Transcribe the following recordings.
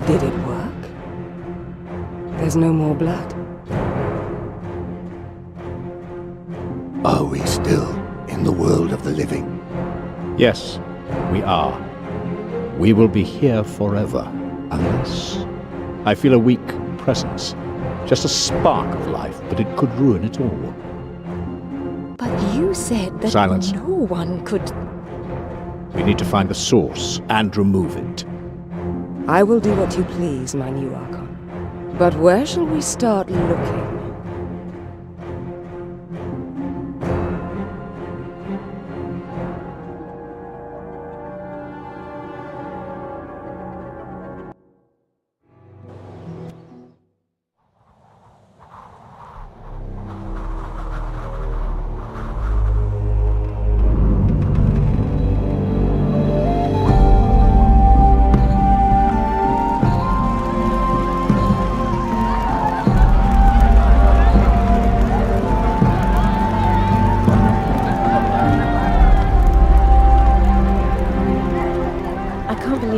Did it work? There's no more blood. Are we still in the world of the living? Yes, we are. We will be here forever, unless... I feel a weak presence. Just a spark of life, but it could ruin it all. But you said that Silence. no one could... We need to find the source and remove it. I will do what you please, my new Archon. But where shall we start looking?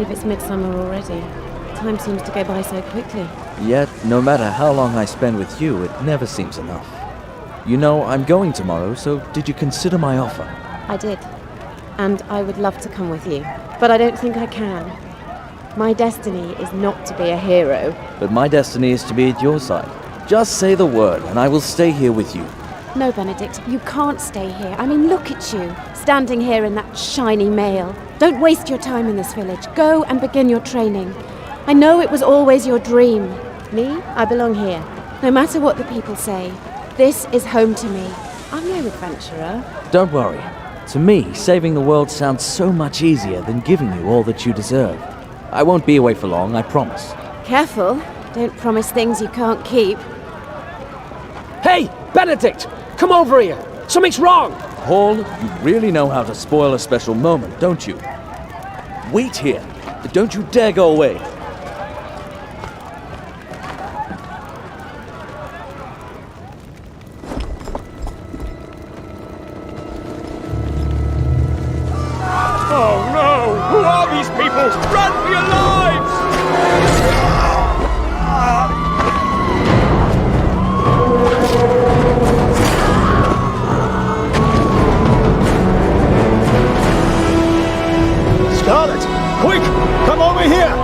It's midsummer already. Time seems to go by so quickly. Yet, no matter how long I spend with you, it never seems enough. You know, I'm going tomorrow, so did you consider my offer? I did. And I would love to come with you. But I don't think I can. My destiny is not to be a hero. But my destiny is to be at your side. Just say the word, and I will stay here with you. No, Benedict, you can't stay here. I mean, look at you, standing here in that shiny mail. Don't waste your time in this village. Go and begin your training. I know it was always your dream. Me, I belong here. No matter what the people say, this is home to me. I'm no adventurer. Don't worry. To me, saving the world sounds so much easier than giving you all that you deserve. I won't be away for long, I promise. Careful. Don't promise things you can't keep. Hey, Benedict! Come over here! Something's wrong! Paul, you really know how to spoil a special moment, don't you? Wait here. Don't you dare go away. Oh no! Who are these people? Run for your lives! Scarlet! Quick! Come over here!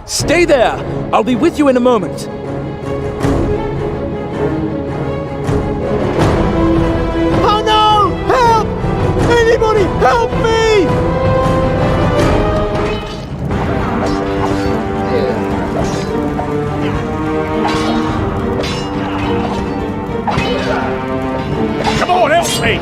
Stay there! I'll be with you in a moment. Oh no! Help! Anybody help me! Come on, help me!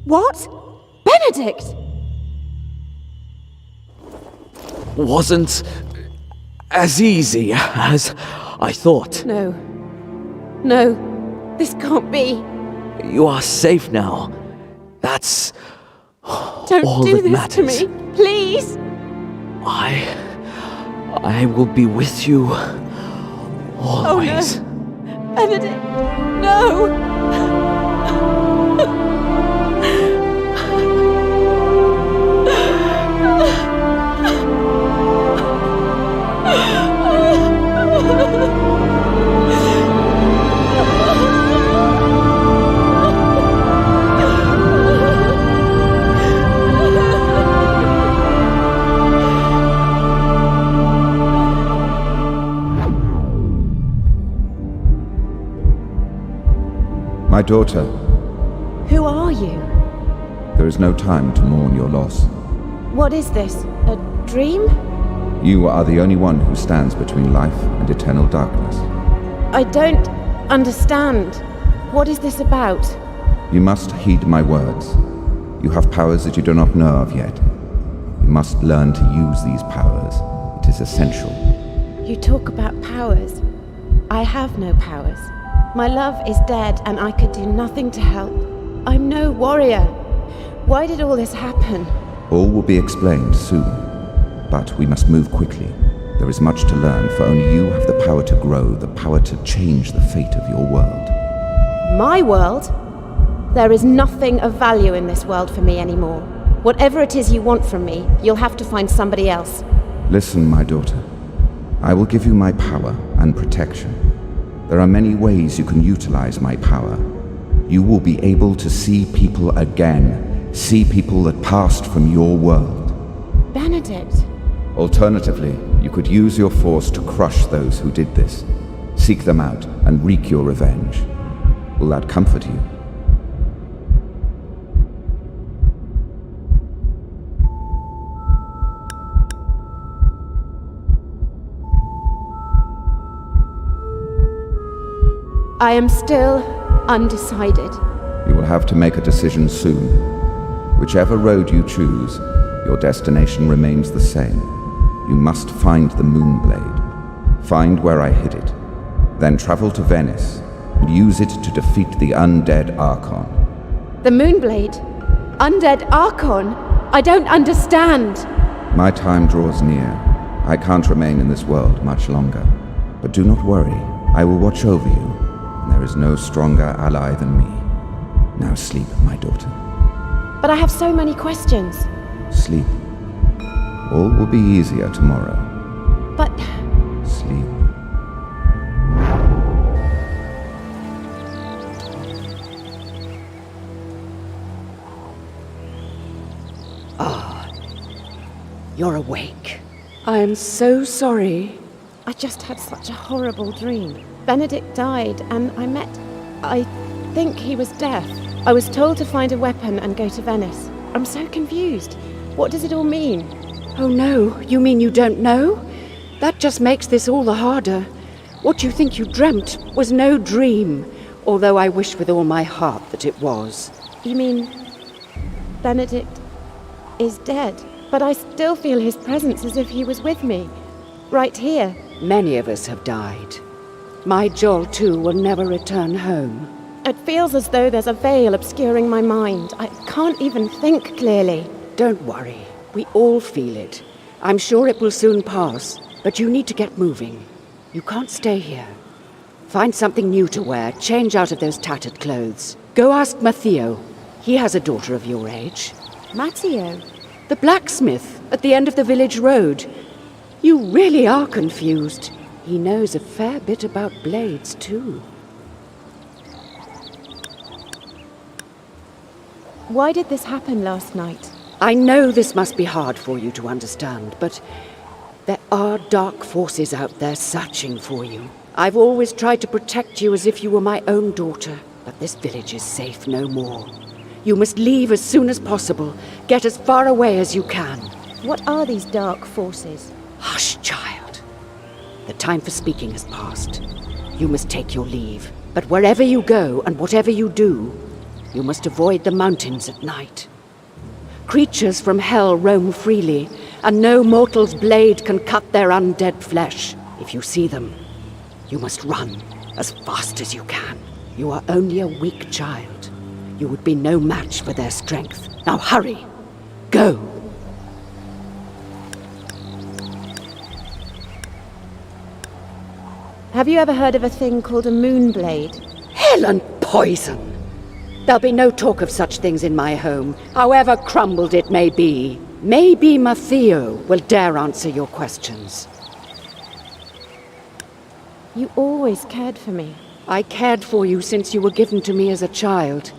What? Benedict! Wasn't as easy as I thought. No. No. This can't be. You are safe now. That's Don't all do that this matters. to me. Please. I will be with you Oh always. no. Benedict. No. My daughter, Who are you? there is no time to mourn your loss. What is this? A dream? You are the only one who stands between life and eternal darkness. I don't understand. What is this about? You must heed my words. You have powers that you do not know of yet. You must learn to use these powers. It is essential. You talk about powers. I have no powers. My love is dead and I could do nothing to help. I'm no warrior. Why did all this happen? All will be explained soon. But we must move quickly. There is much to learn, for only you have the power to grow, the power to change the fate of your world. My world? There is nothing of value in this world for me anymore. Whatever it is you want from me, you'll have to find somebody else. Listen, my daughter. I will give you my power and protection. There are many ways you can utilize my power. You will be able to see people again, see people that passed from your world. Benedict. Alternatively, you could use your force to crush those who did this. Seek them out and wreak your revenge. Will that comfort you? I am still undecided. You will have to make a decision soon. Whichever road you choose, your destination remains the same. You must find the Moonblade. Find where I hid it. Then travel to Venice and use it to defeat the undead Archon. The Moonblade? Undead Archon? I don't understand. My time draws near. I can't remain in this world much longer. But do not worry. I will watch over you. And there is no stronger ally than me. Now sleep, my daughter. But I have so many questions. Sleep. All will be easier tomorrow. But Sleep. You're awake. I am so sorry. I just had such a horrible dream. Benedict died and I think he was deaf. I was told to find a weapon and go to Venice. I'm so confused. What does it all mean? Oh no, you mean you don't know? That just makes this all the harder. What you think you dreamt was no dream, although I wish with all my heart that it was. You mean Benedict is dead? But I still feel his presence as if he was with me, right here. Many of us have died. My Joel, too, will never return home. It feels as though there's a veil obscuring my mind. I can't even think clearly. Don't worry. We all feel it. I'm sure it will soon pass, but you need to get moving. You can't stay here. Find something new to wear, change out of those tattered clothes. Go ask Matteo. He has a daughter of your age. Matteo? The blacksmith at the end of the village road. You really are confused. He knows a fair bit about blades, too. Why did this happen last night? I know this must be hard for you to understand, but there are dark forces out there searching for you. I've always tried to protect you as if you were my own daughter, but this village is safe no more. You must leave as soon as possible. Get as far away as you can. What are these dark forces? Hush, child. The time for speaking has passed. You must take your leave. But wherever you go and whatever you do, You must avoid the mountains at night. Creatures from hell roam freely, and no mortal's blade can cut their undead flesh. If you see them, you must run as fast as you can. You are only a weak child. You would be no match for their strength. Now hurry! Go! Have you ever heard of a thing called a moonblade? Hell and poison! There'll be no talk of such things in my home, however crumbled it may be. Maybe Matteo will dare answer your questions. You always cared for me. I cared for you since you were given to me as a child.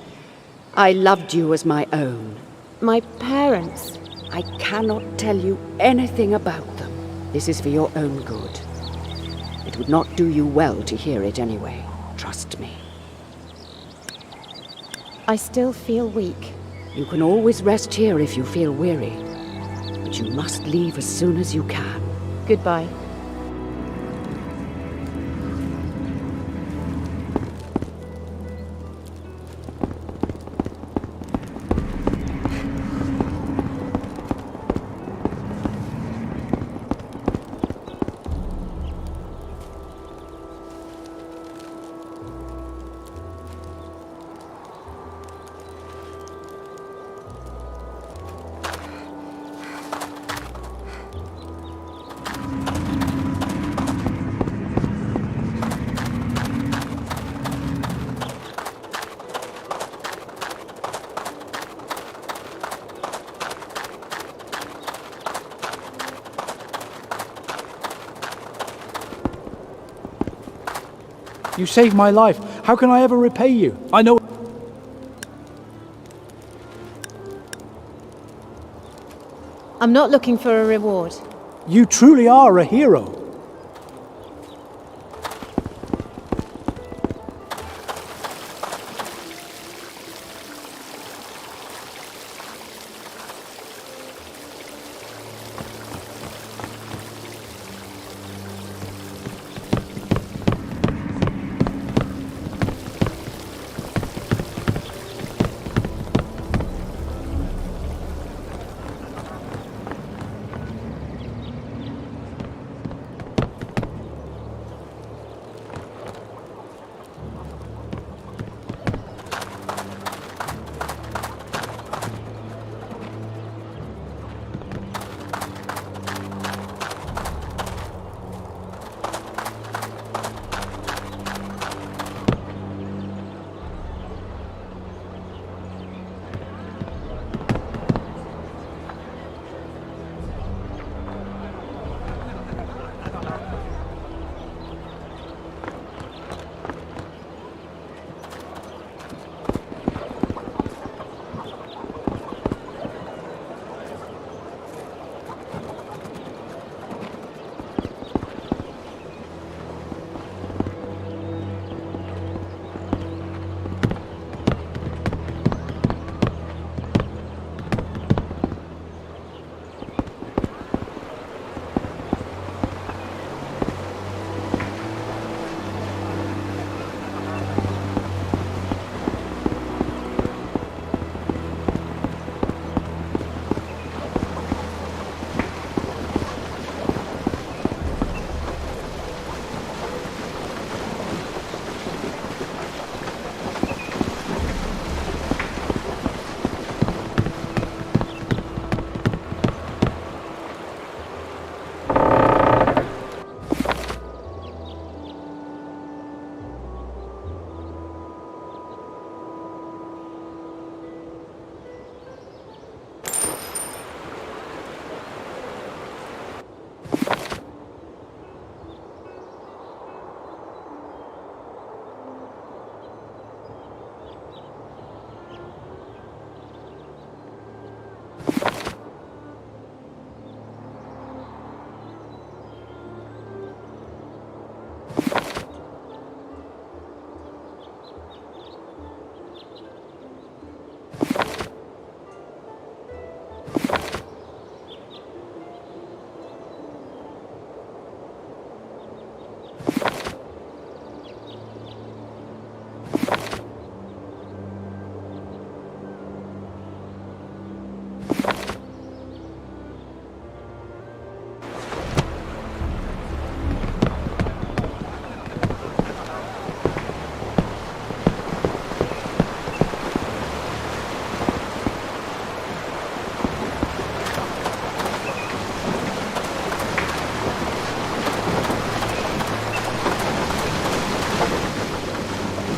I loved you as my own. My parents. I cannot tell you anything about them. This is for your own good. It would not do you well to hear it anyway. Trust me. I still feel weak. You can always rest here if you feel weary. But you must leave as soon as you can. Goodbye. You saved my life. How can I ever repay you? I know... I'm not looking for a reward. You truly are a hero.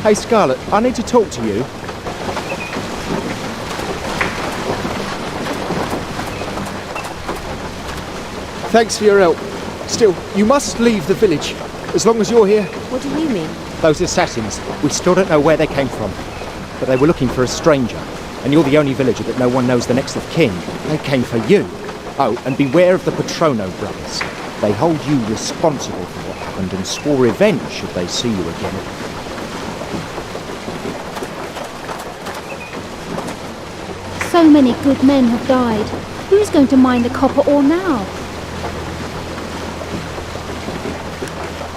Hey, Scarlet, I need to talk to you. Thanks for your help. Still, you must leave the village. As long as you're here. What do you mean? Those assassins, we still don't know where they came from. But they were looking for a stranger. And you're the only villager that no one knows the next of kin. They came for you. Oh, and beware of the Patrono brothers. They hold you responsible for what happened and swore revenge should they see you again. So many good men have died. Who's going to mine the copper ore now?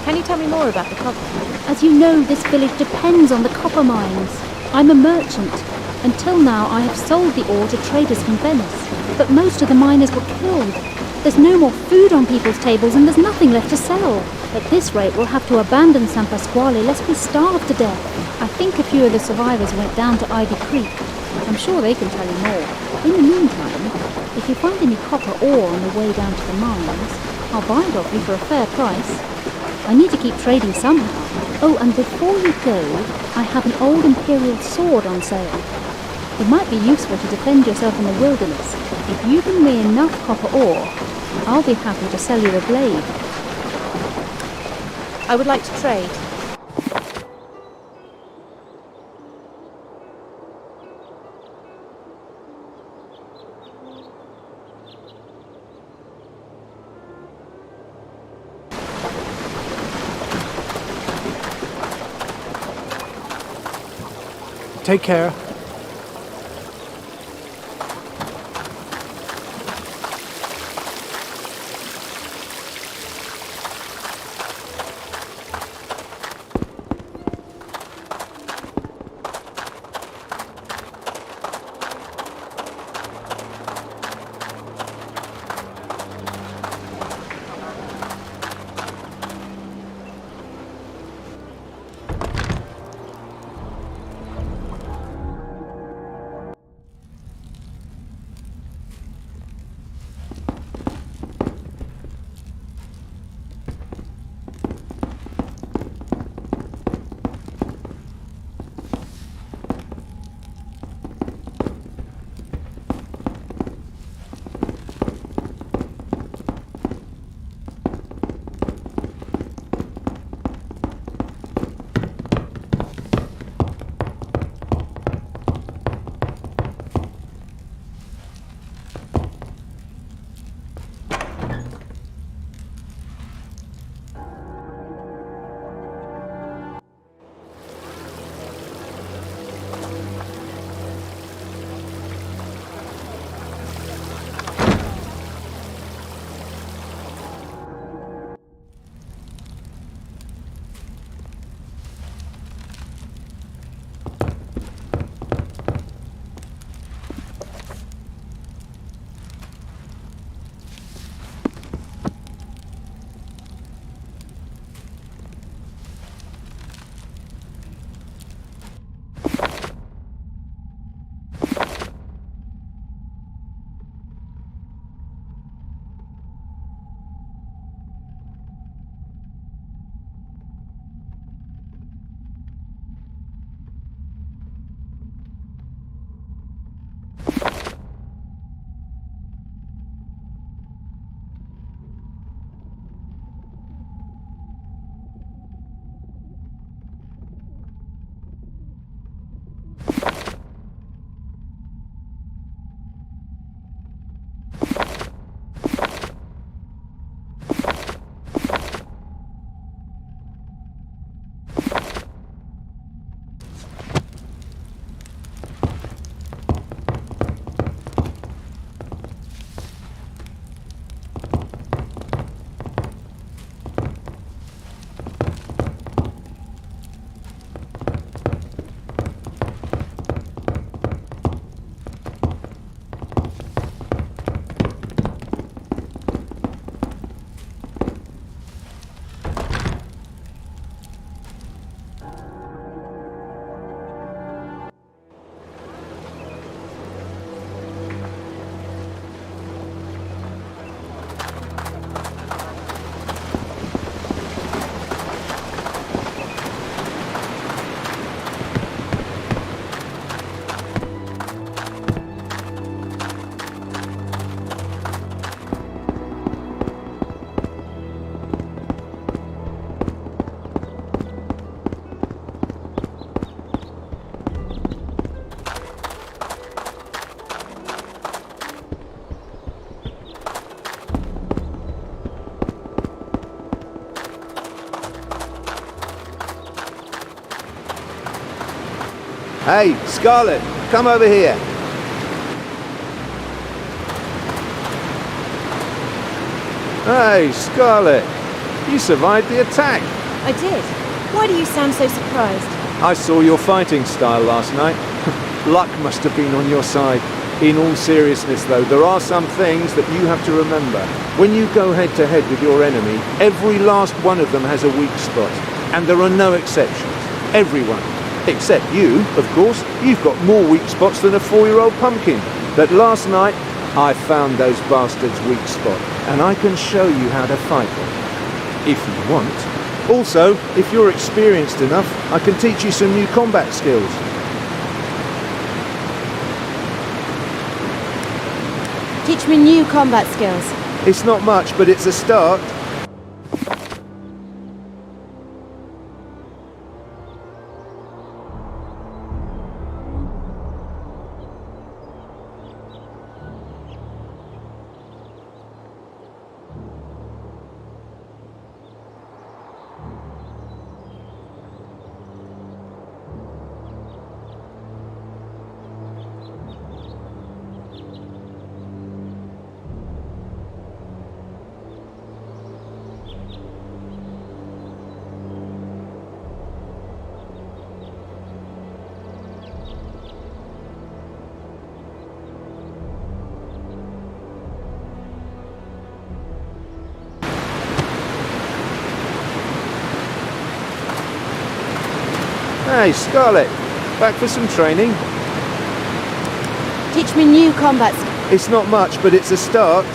Can you tell me more about the copper? As you know, this village depends on the copper mines. I'm a merchant. Until now, I have sold the ore to traders from Venice. But most of the miners were killed. There's no more food on people's tables and there's nothing left to sell. At this rate, we'll have to abandon San Pasquale lest we starve to death. I think a few of the survivors went down to Ivy Creek. I'm sure they can tell you more. In the meantime, if you find any copper ore on the way down to the mines, I'll buy it off you for a fair price. I need to keep trading somehow. Oh, and before you go, I have an old Imperial sword on sale. It might be useful to defend yourself in the wilderness. If you bring me enough copper ore, I'll be happy to sell you the blade. I would like to trade. Take care. Hey, Scarlet, come over here. Hey, Scarlet, you survived the attack. I did. Why do you sound so surprised? I saw your fighting style last night. Luck must have been on your side. In all seriousness, though, there are some things that you have to remember. When you go head-to-head with your enemy, every last one of them has a weak spot. And there are no exceptions. Everyone. Except you, of course. You've got more weak spots than a 4-year-old pumpkin. But last night, I found those bastards' weak spot. And I can show you how to fight them. If you want. Also, if you're experienced enough, I can teach you some new combat skills. Teach me new combat skills. It's not much, but it's a start. Hey, Scarlet, back for some training? Teach me new combat skills. It's not much, but it's a start.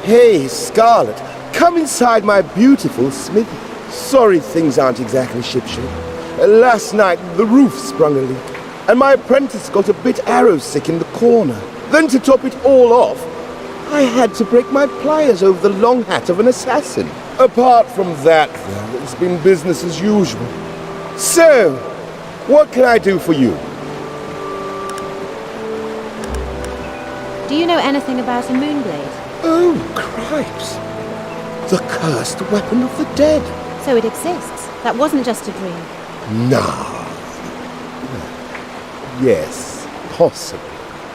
Hey, Scarlet, come inside my beautiful smithy. Sorry things aren't exactly shipshape. Last night, the roof sprung a leak, and my apprentice got a bit arrow-sick in the corner. Then to top it all off, I had to break my pliers over the long hat of an assassin. Apart from that, though, it's been business as usual. So, what can I do for you? Do you know anything about a moonblade? Oh, cripes. The cursed weapon of the dead. So it exists. That wasn't just a dream. No. Yes, possibly.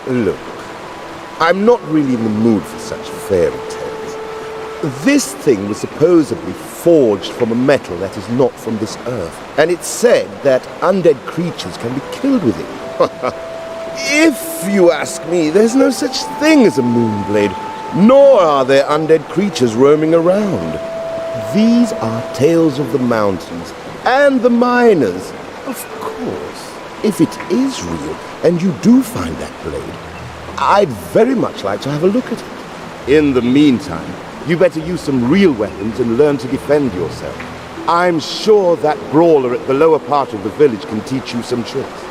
Look, I'm not really in the mood for such fairy tales. This thing was supposedly forged from a metal that is not from this earth, and it's said that undead creatures can be killed with it. If you ask me, there's no such thing as a moonblade, nor are there undead creatures roaming around. These are tales of the mountains and the miners. Of course, if it is real and you do find that blade, I'd very much like to have a look at it. In the meantime, you better use some real weapons and learn to defend yourself. I'm sure that brawler at the lower part of the village can teach you some tricks.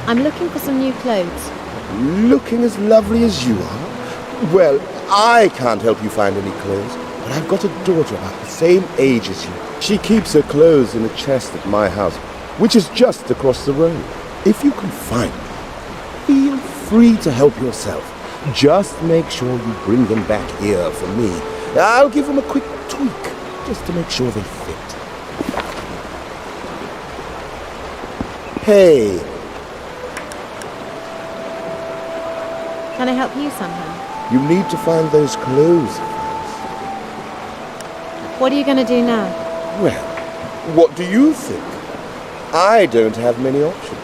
I'm looking for some new clothes. Looking as lovely as you are? Well, I can't help you find any clothes, but I've got a daughter about the same age as you. She keeps her clothes in a chest at my house, which is just across the road. If you can find them, feel free to help yourself. Just make sure you bring them back here for me. I'll give them a quick tweak, just to make sure they fit. Hey. Can I help you somehow? You need to find those clothes first. What are you going to do now? Well, what do you think? I don't have many options.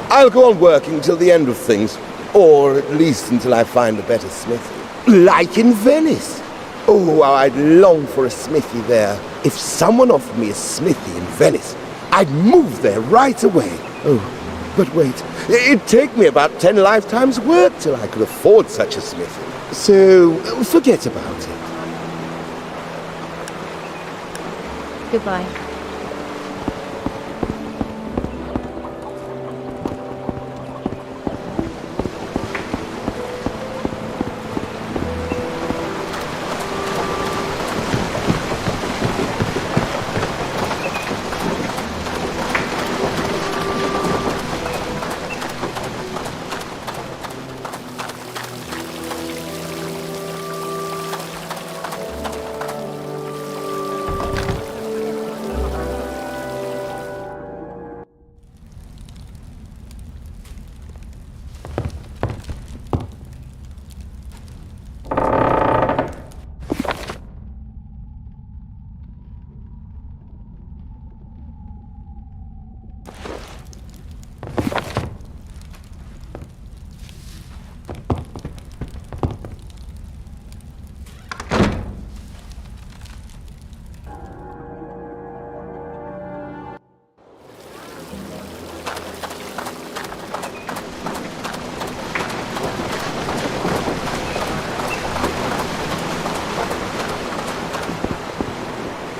I'll go on working till the end of things, or at least until I find a better smithy. Like in Venice. Oh, how I'd long for a smithy there. If someone offered me a smithy in Venice, I'd move there right away. Oh, but wait, it'd take me about 10 lifetimes' work till I could afford such a smithy. So, forget about it. Goodbye.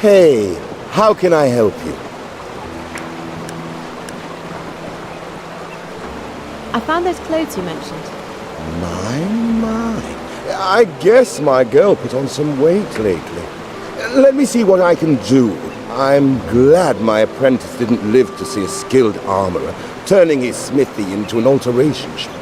Hey, how can I help you? I found those clothes you mentioned. My. I guess my girl put on some weight lately. Let me see what I can do. I'm glad my apprentice didn't live to see a skilled armorer turning his smithy into an alteration shop.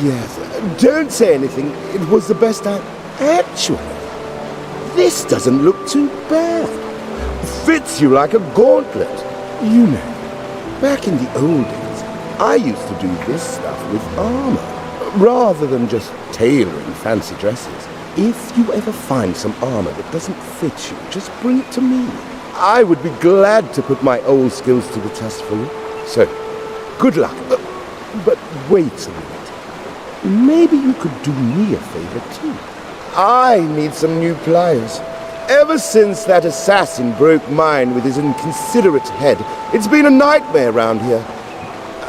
Yes, don't say anything. It was the best I... Actually, this doesn't look too bad. Fits you like a gauntlet. You know, back in the old days, I used to do this stuff with armor, rather than just tailoring fancy dresses. If you ever find some armor that doesn't fit you, just bring it to me. I would be glad to put my old skills to the test for you. So, good luck. But wait a minute. Maybe you could do me a favor too. I need some new pliers. Ever since that assassin broke mine with his inconsiderate head, it's been a nightmare around here.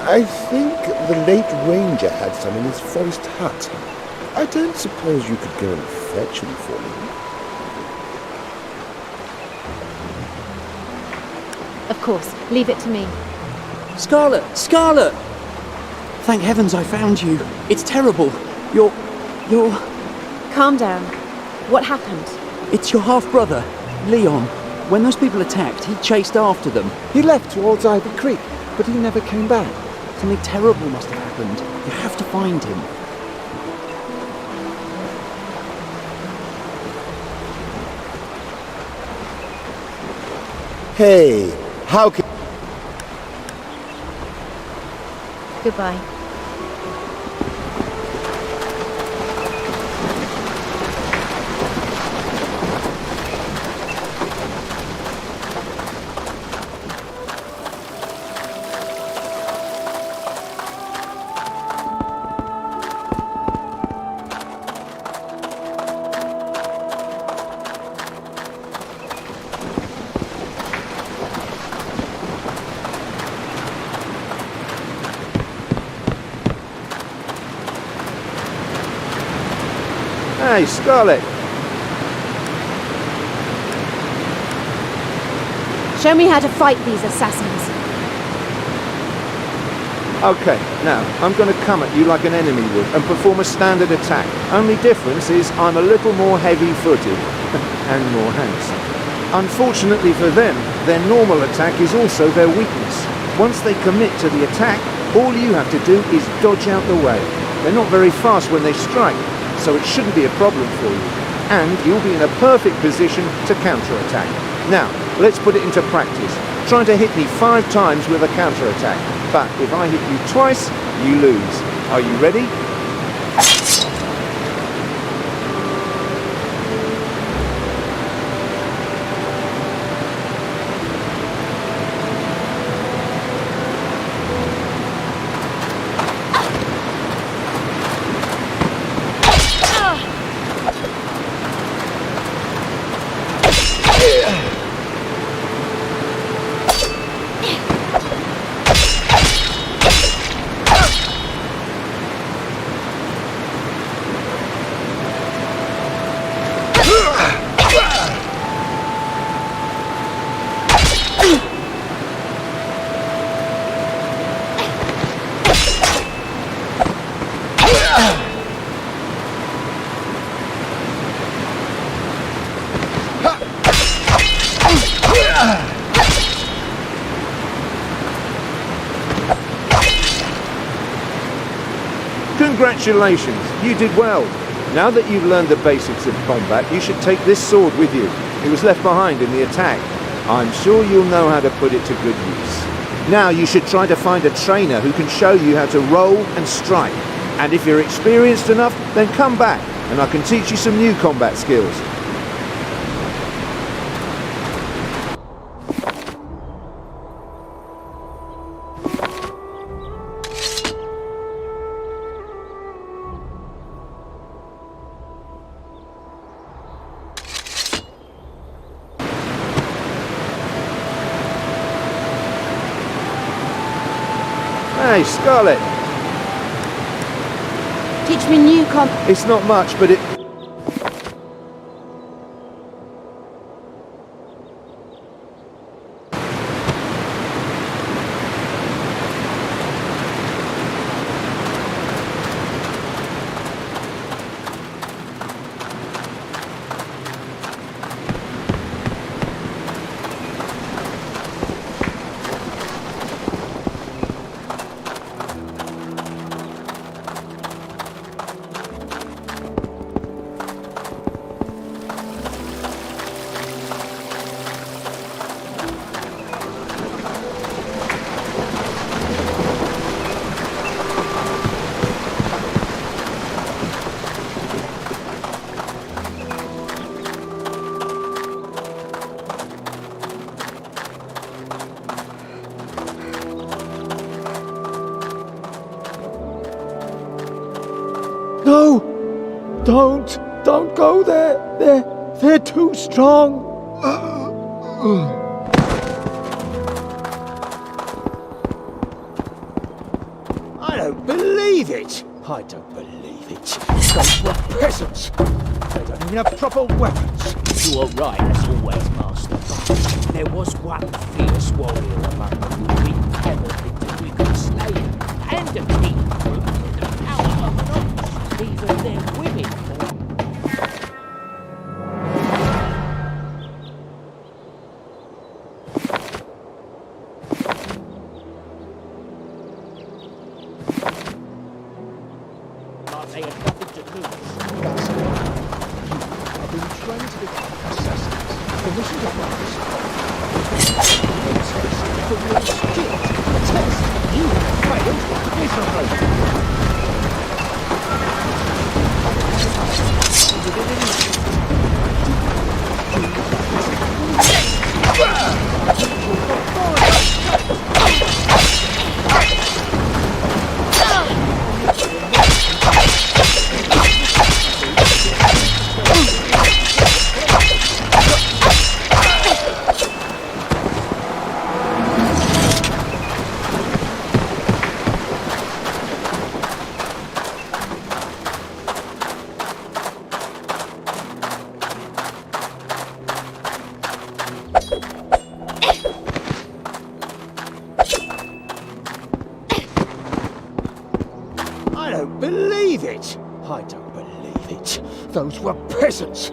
I think the late ranger had some in his forest hut. I don't suppose you could go and fetch them for me. Of course, leave it to me. Scarlet! Scarlet! Thank heavens I found you. It's terrible. You're... Calm down. What happened? It's your half-brother, Leon. When those people attacked, he chased after them. He left towards Ivy Creek, but he never came back. Something terrible must have happened. You have to find him. Hey, how can... Goodbye. Hey, Scarlet. Show me how to fight these assassins. Okay, now, I'm going to come at you like an enemy would and perform a standard attack. Only difference is I'm a little more heavy-footed and more handsome. Unfortunately for them, their normal attack is also their weakness. Once they commit to the attack, all you have to do is dodge out the way. They're not very fast when they strike, so it shouldn't be a problem for you. And you'll be in a perfect position to counter-attack. Now, let's put it into practice. Trying to hit me 5 times with a counter-attack. But if I hit you twice, you lose. Are you ready? Congratulations, you did well. Now that you've learned the basics of combat, you should take this sword with you. It was left behind in the attack. I'm sure you'll know how to put it to good use. Now you should try to find a trainer who can show you how to roll and strike. And if you're experienced enough, then come back and I can teach you some new combat skills. Hey, Scarlet. Teach me new It's not much, but it... No! Don't go there! They're too strong! I don't believe it! I don't believe it. Those were peasants! They don't even have proper weapons! You are right, as always, Master. But there was one fierce warrior among them who we ever think that we could slay him, and a king in the power of an ox, even their women. But they had nothing to lose. That's it. I've been trained to become assassins. Permission to practice. For your skill. Test. You failed miserably. it! I don't believe it. Those were peasants.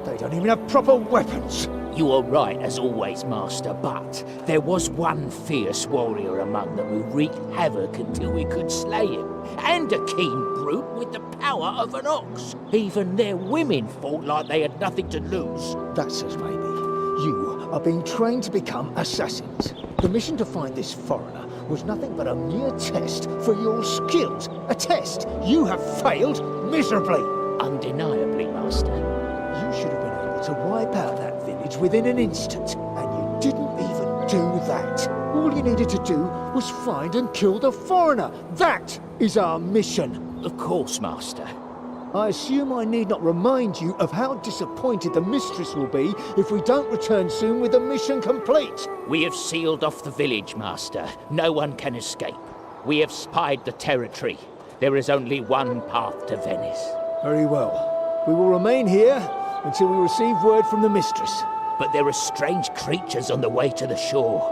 They don't even have proper weapons. You are right as always, Master, but there was one fierce warrior among them who wreaked havoc until we could slay him, and a keen brute with the power of an ox. Even their women fought like they had nothing to lose. That's as maybe. You are being trained to become assassins. The mission to find this foreigner was nothing but a mere test for your skills. A test you have failed miserably. Undeniably, Master. You should have been able to wipe out that village within an instant, and you didn't even do that. All you needed to do was find and kill the foreigner. That is our mission. Of course, Master. I assume I need not remind you of how disappointed the mistress will be if we don't return soon with the mission complete. We have sealed off the village, Master. No one can escape. We have spied the territory. There is only one path to Venice. Very well. We will remain here until we receive word from the mistress. But there are strange creatures on the way to the shore.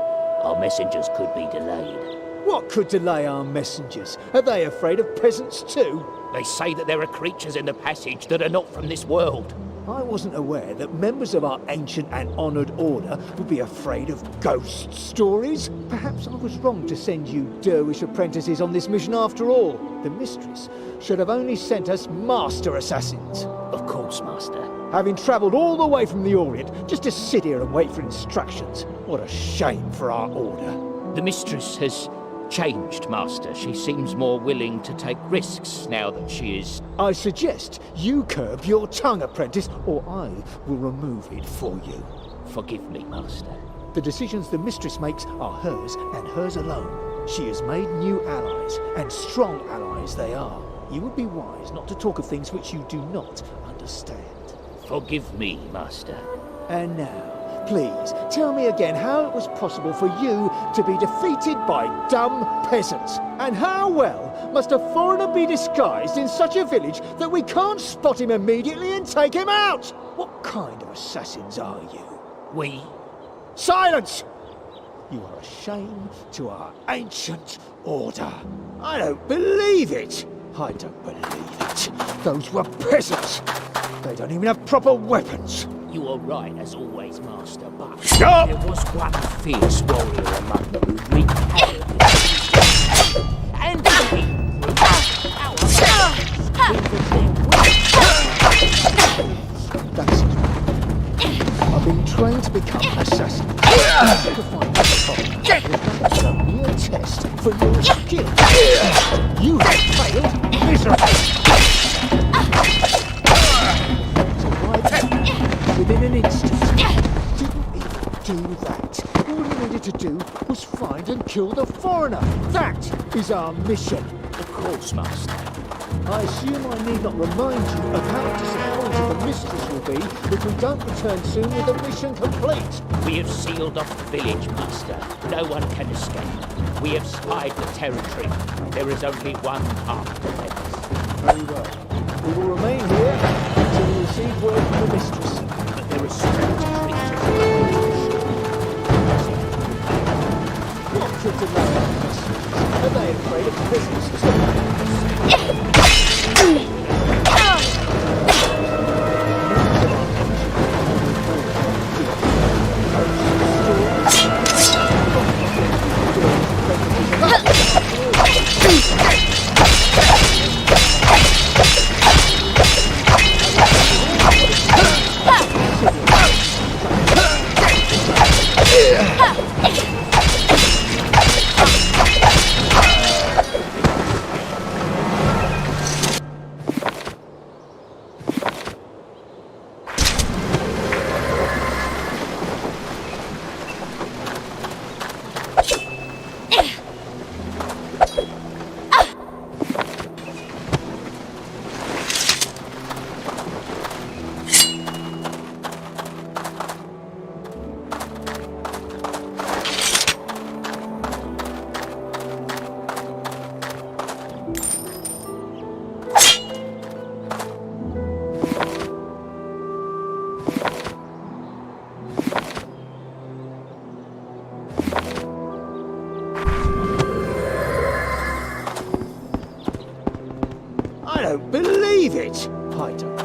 Our messengers could be delayed. What could delay our messengers? Are they afraid of peasants too? They say that there are creatures in the passage that are not from this world. I wasn't aware that members of our ancient and honoured order would be afraid of ghost stories. Perhaps I was wrong to send you dervish apprentices on this mission after all. The mistress should have only sent us master assassins. Of course, Master. Having travelled all the way from the Orient just to sit here and wait for instructions. What a shame for our order. The mistress has changed, Master. She seems more willing to take risks now that she is... I suggest you curb your tongue, apprentice, or I will remove it for you. Forgive me, Master. The decisions the mistress makes are hers and hers alone. She has made new allies, and strong allies they are. You would be wise not to talk of things which you do not understand. Forgive me, Master. And now, please, tell me again how it was possible for you to be defeated by dumb peasants. And how well must a foreigner be disguised in such a village that we can't spot him immediately and take him out? What kind of assassins are you? We... Silence! You are a shame to our ancient order. I don't believe it. I don't believe it. Those were peasants. They don't even have proper weapons. You are right as always, Master, but... Stop! There was one fierce warrior among them who wreaked havoc. And That's it. I've been trained to become an assassin. To find the problem. It's a mere test for your skill. You have failed miserably. Within an instant. Didn't even do that. All you needed to do was find and kill the foreigner. That is our mission. Of course, Master. I assume I need not remind you of how disappointed the mistress will be if we don't return soon with the mission complete. We have sealed off the village, Master. No one can escape. We have spied the territory. There is only one path to Venice. Very well. We will remain here until we receive word from the mistress. But there are strange creatures. What could delay our messengers? Are they afraid of peasants too? I don't believe it! I don't.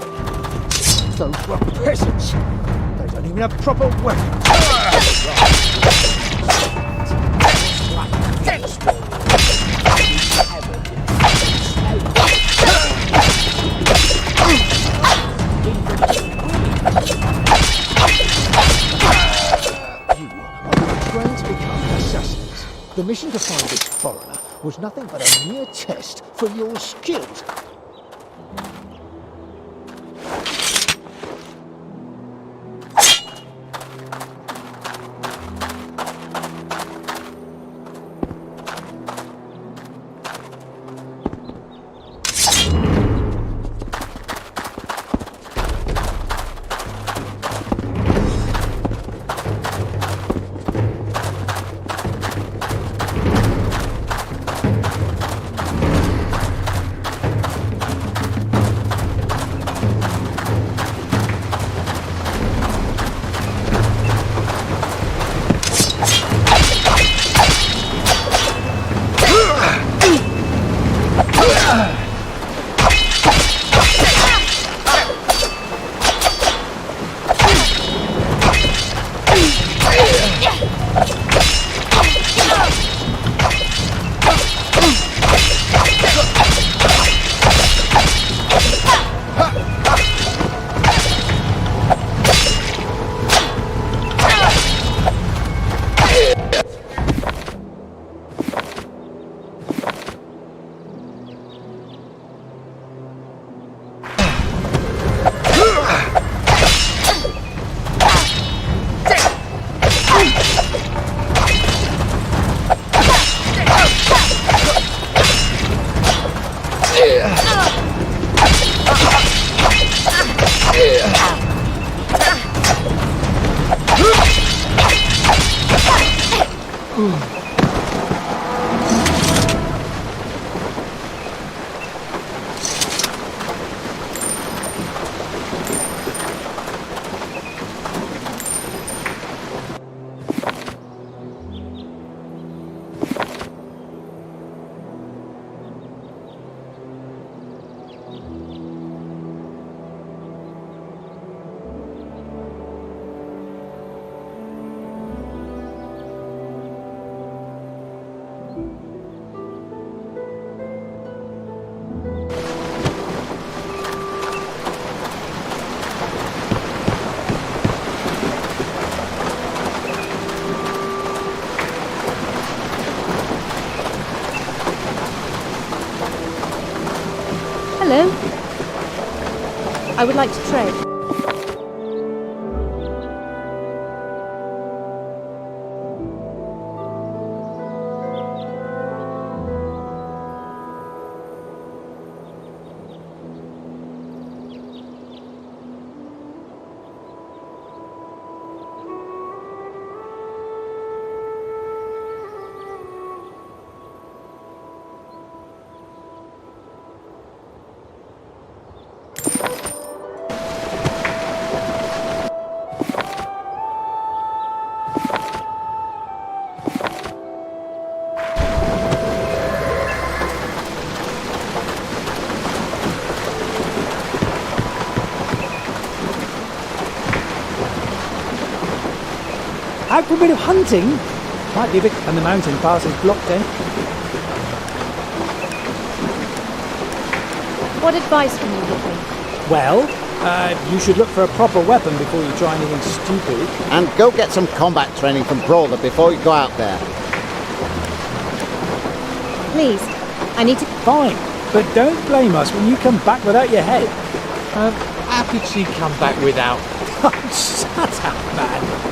Those were peasants! They don't even have proper weapons! You are trained to become assassins. The mission to find this foreigner was nothing but a mere test for your skills. Hello. I would like to trade. Out for a bit of hunting? Might be a bit, and the mountain pass is blocked in. What advice can you give me? Well, you should look for a proper weapon before you try anything stupid. And go get some combat training from Brawler before you go out there. Please, I need to... Fine, but don't blame us when you come back without your head. How could she come back without? Shut up, man.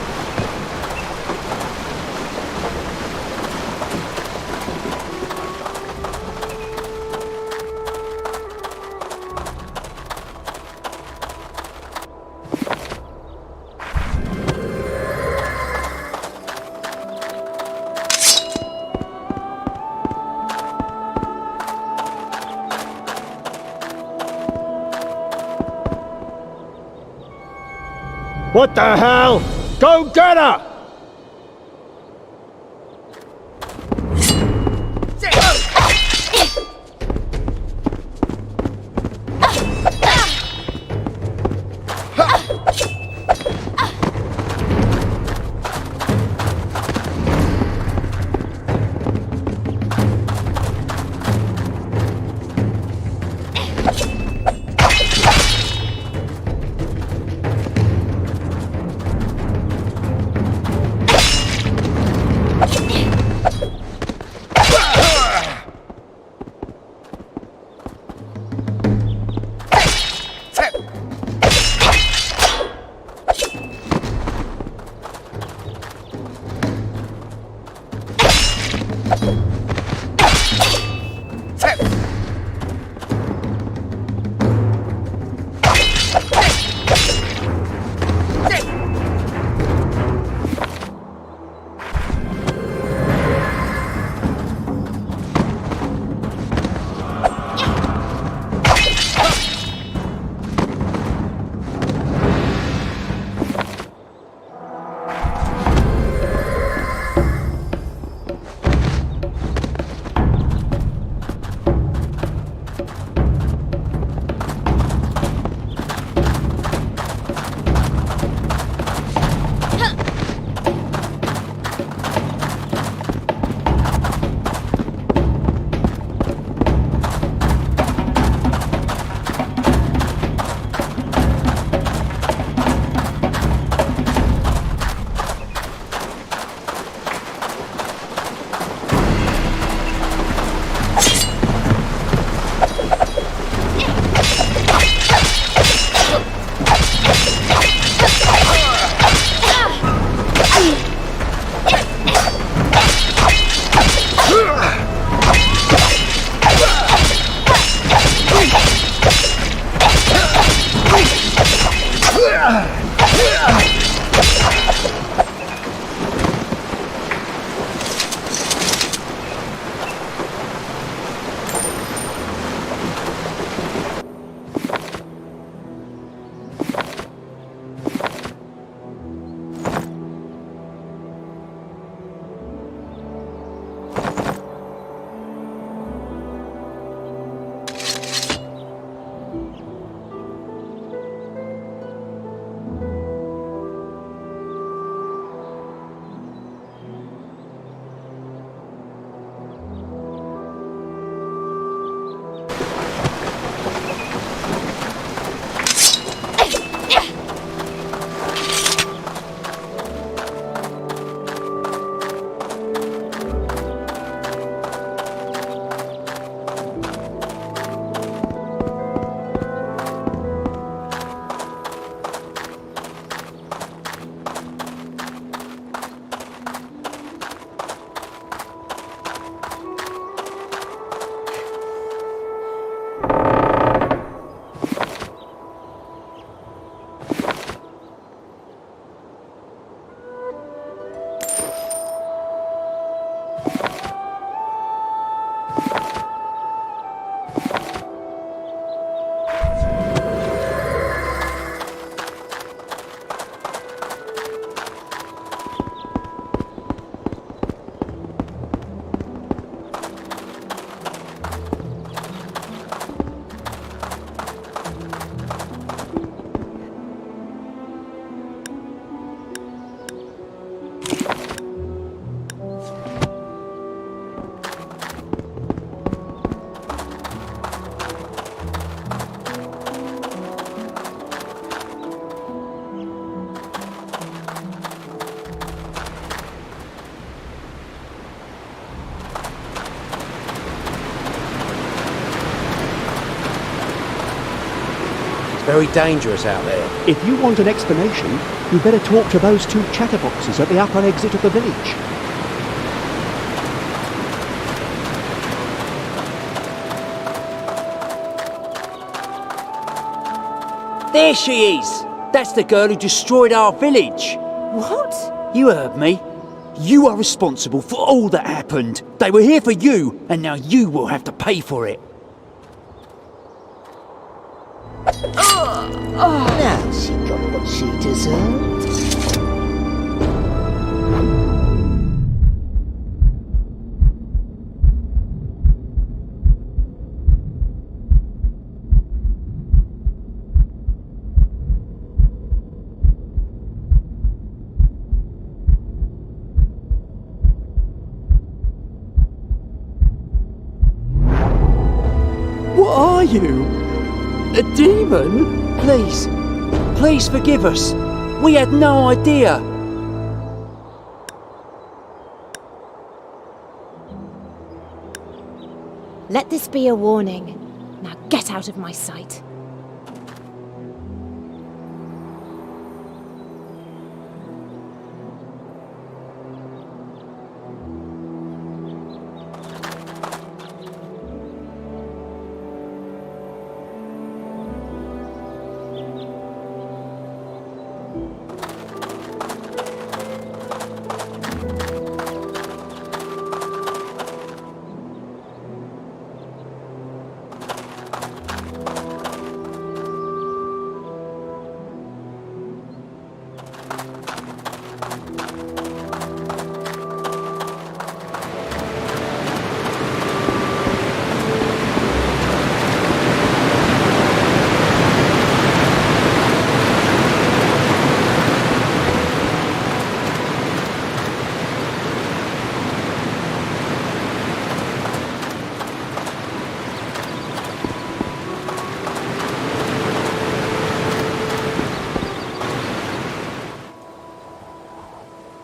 What the hell? Go get her! Very dangerous out there. If you want an explanation, you better talk to those two chatterboxes at the upper exit of the village. There she is! That's the girl who destroyed our village. What? You heard me. You are responsible for all that happened. They were here for you, and now you will have to pay for it. Now she got what she deserved. What are you? A demon? Please, please forgive us. We had no idea. Let this be a warning. Now get out of my sight.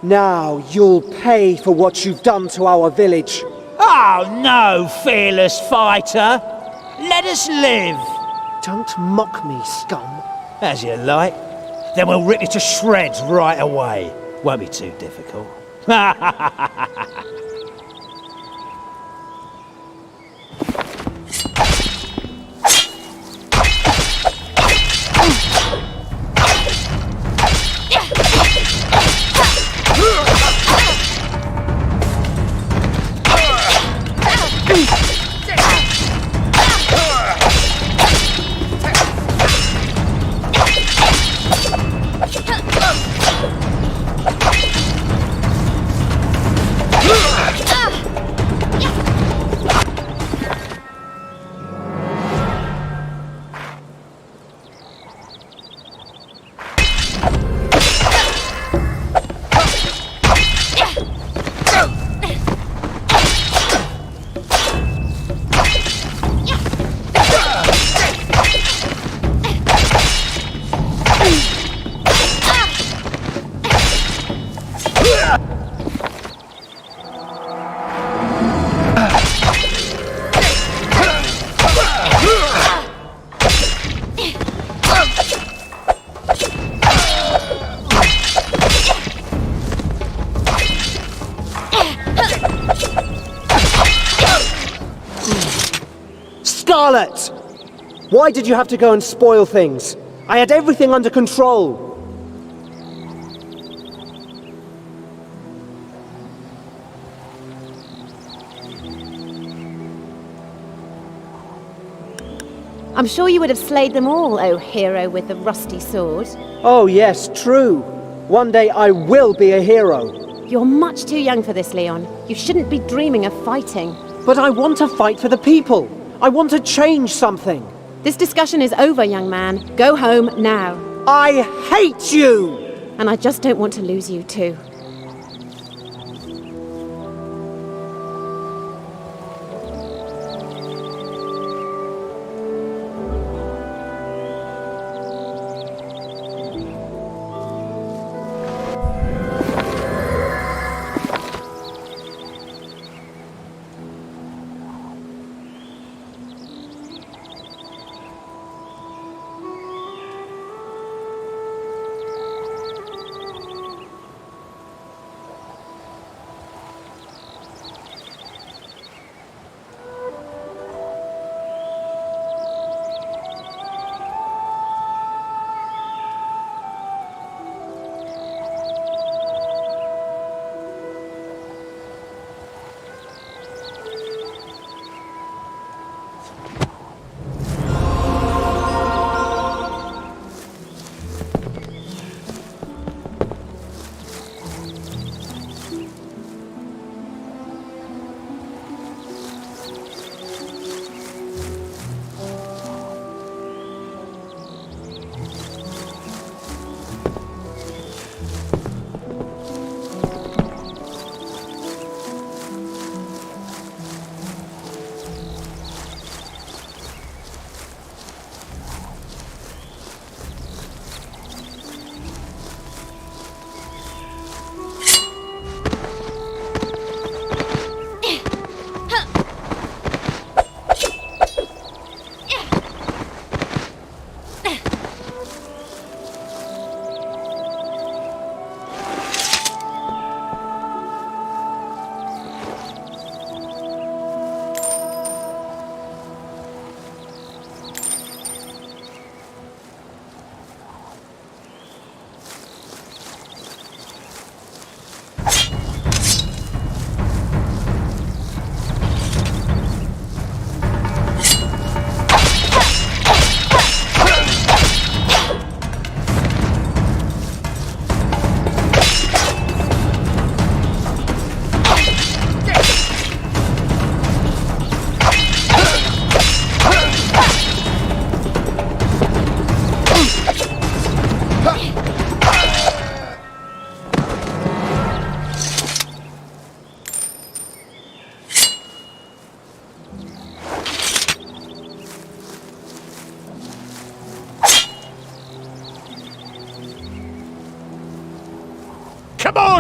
Now you'll pay for what you've done to our village. Oh no, fearless fighter! Let us live! Don't mock me, scum. As you like. Then we'll rip you to shreds right away. Won't be too difficult. Scarlet! Why did you have to go and spoil things? I had everything under control. I'm sure you would have slayed them all, O hero with the rusty sword. Oh yes, true. One day I will be a hero. You're much too young for this, Leon. You shouldn't be dreaming of fighting. But I want to fight for the people. I want to change something. This discussion is over, young man. Go home now. I hate you! And I just don't want to lose you too.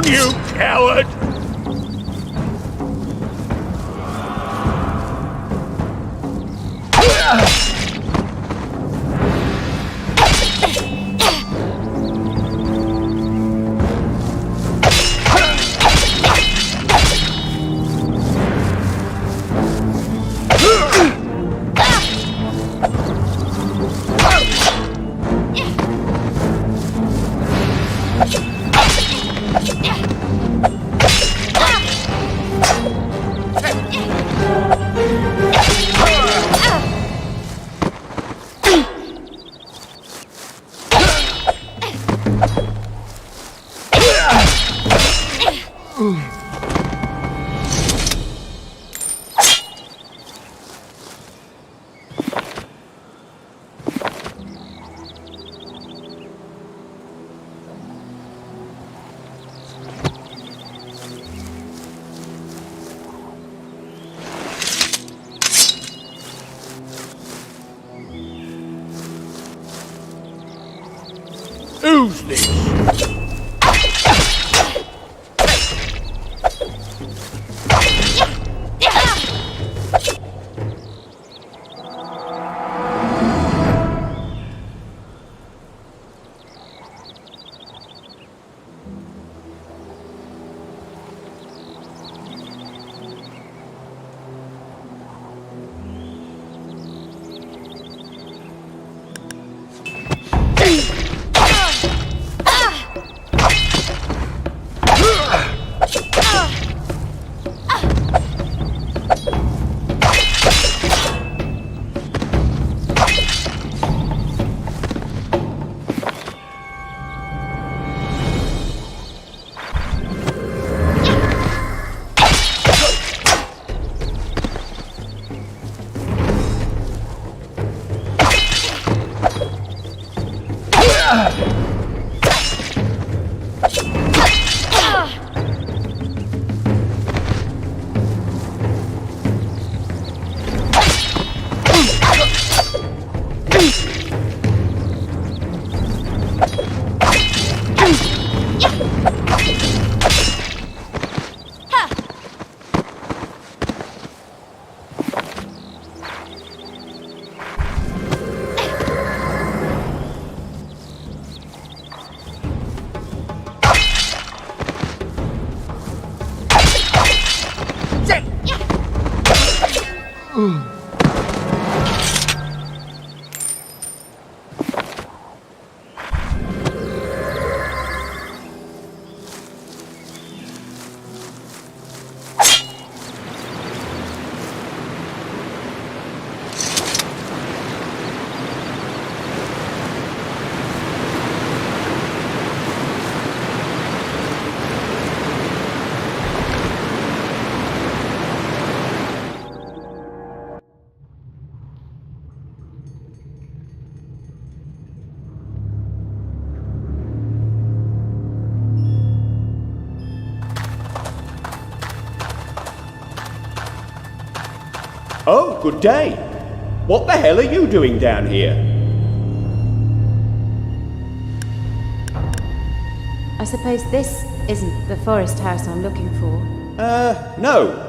You coward! Who's this? Oh, good day. What the hell are you doing down here? I suppose this isn't the forest house I'm looking for. No.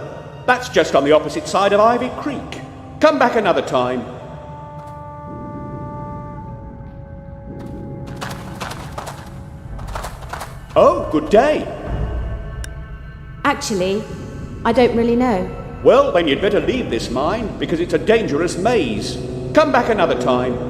That's just on the opposite side of Ivy Creek. Come back another time. Oh, good day. Actually, I don't really know. Well, then you'd better leave this mine, because it's a dangerous maze. Come back another time.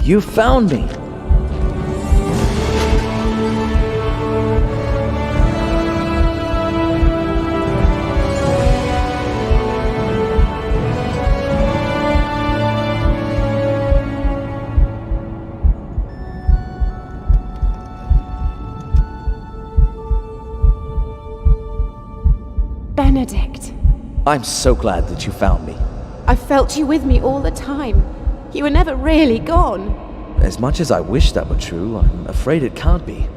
You found me! Benedict. I'm so glad that you found me. I felt you with me all the time. You were never really gone. As much as I wish that were true, I'm afraid it can't be.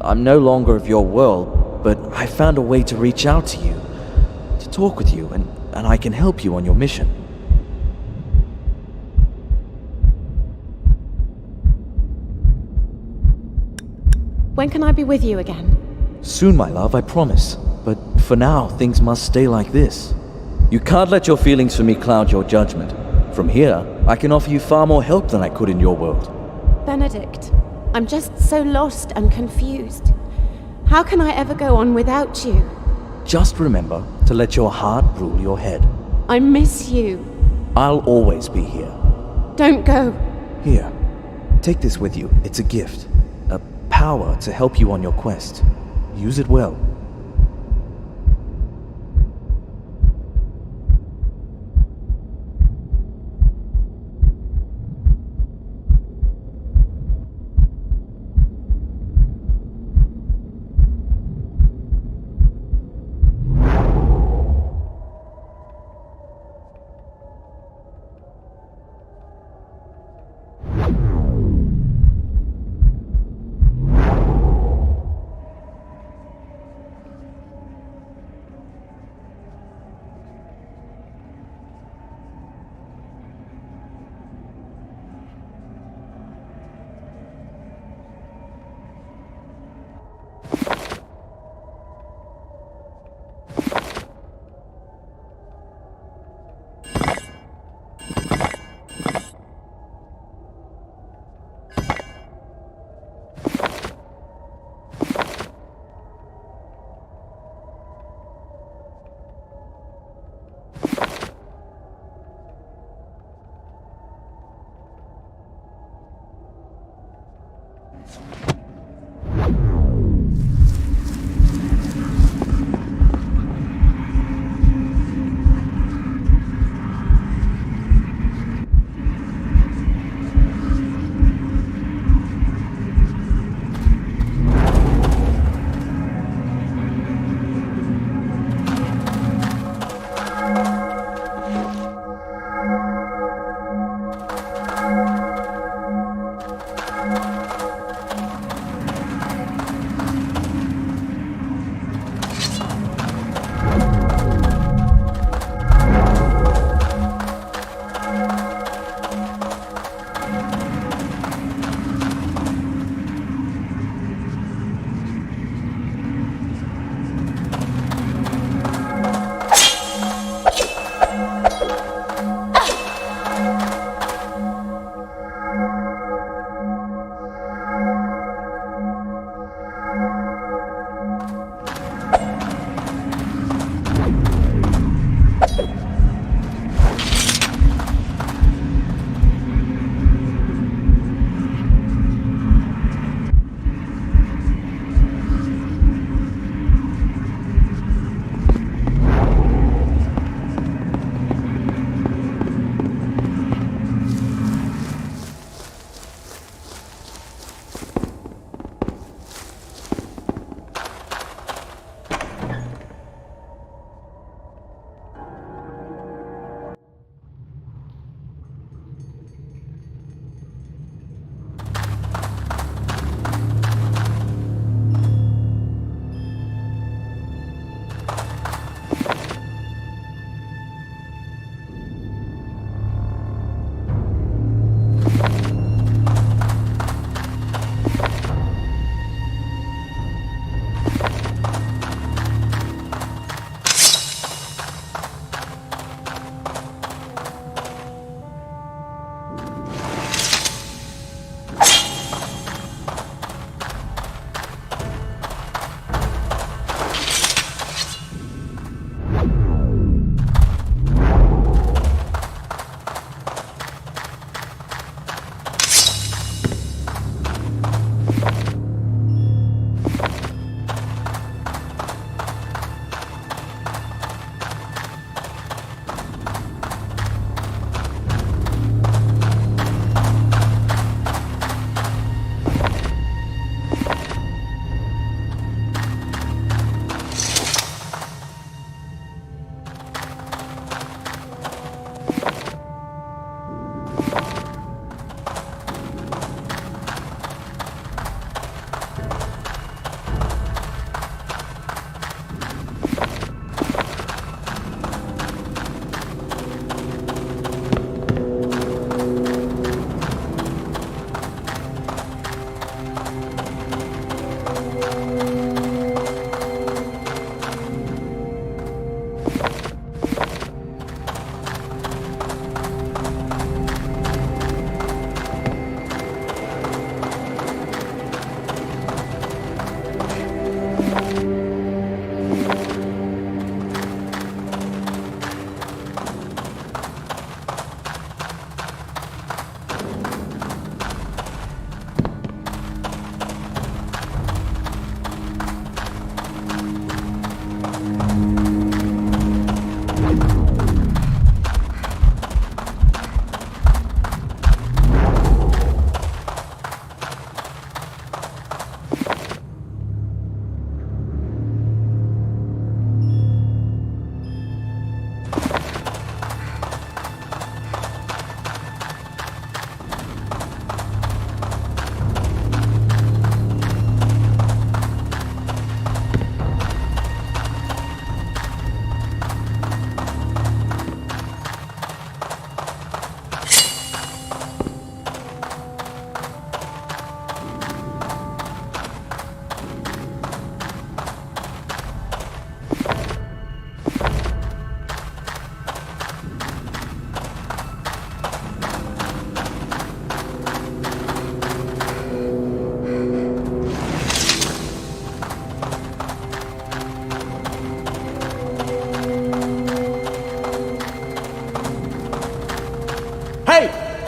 I'm no longer of your world, but I found a way to reach out to you, to talk with you, and I can help you on your mission. When can I be with you again? Soon, my love, I promise. But for now, things must stay like this. You can't let your feelings for me cloud your judgment. From here, I can offer you far more help than I could in your world. Benedict, I'm just so lost and confused. How can I ever go on without you? Just remember to let your heart rule your head. I miss you. I'll always be here. Don't go. Here, take this with you. It's a gift. A power to help you on your quest. Use it well.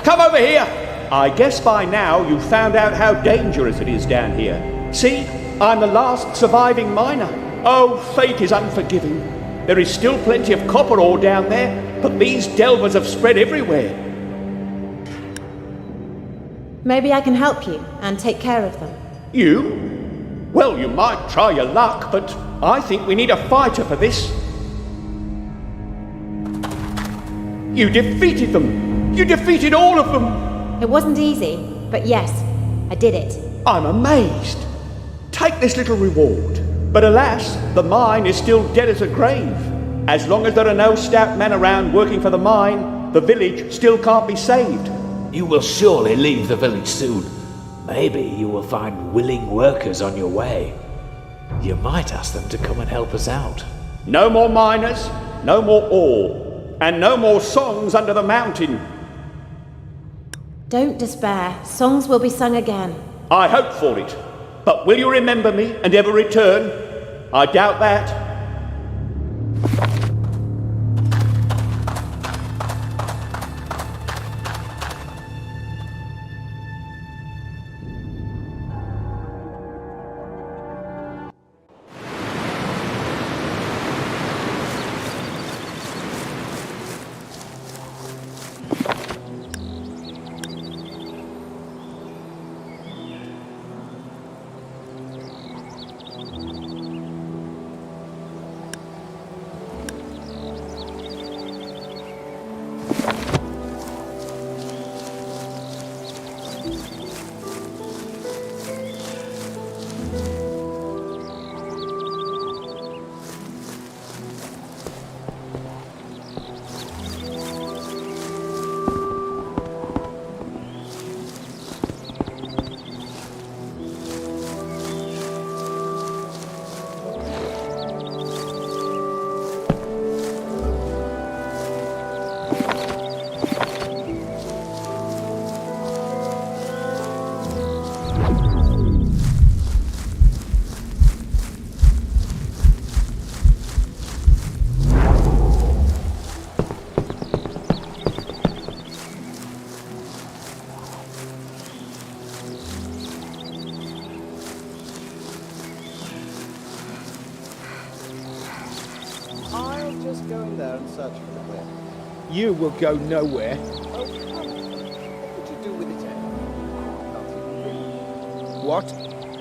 Come over here! I guess by now you've found out how dangerous it is down here. See, I'm the last surviving miner. Oh, fate is unforgiving. There is still plenty of copper ore down there, but these delvers have spread everywhere. Maybe I can help you and take care of them. You? Well, you might try your luck, but I think we need a fighter for this. You defeated them! You defeated all of them! It wasn't easy, but yes, I did it. I'm amazed. Take this little reward. But alas, the mine is still dead as a grave. As long as there are no stout men around working for the mine, the village still can't be saved. You will surely leave the village soon. Maybe you will find willing workers on your way. You might ask them to come and help us out. No more miners, no more ore, and no more songs under the mountain. Don't despair. Songs will be sung again. I hope for it. But will you remember me and ever return? I doubt that. Just go in there and search for the whip. You will go nowhere. Oh, come on. What would you do with it anyway? What?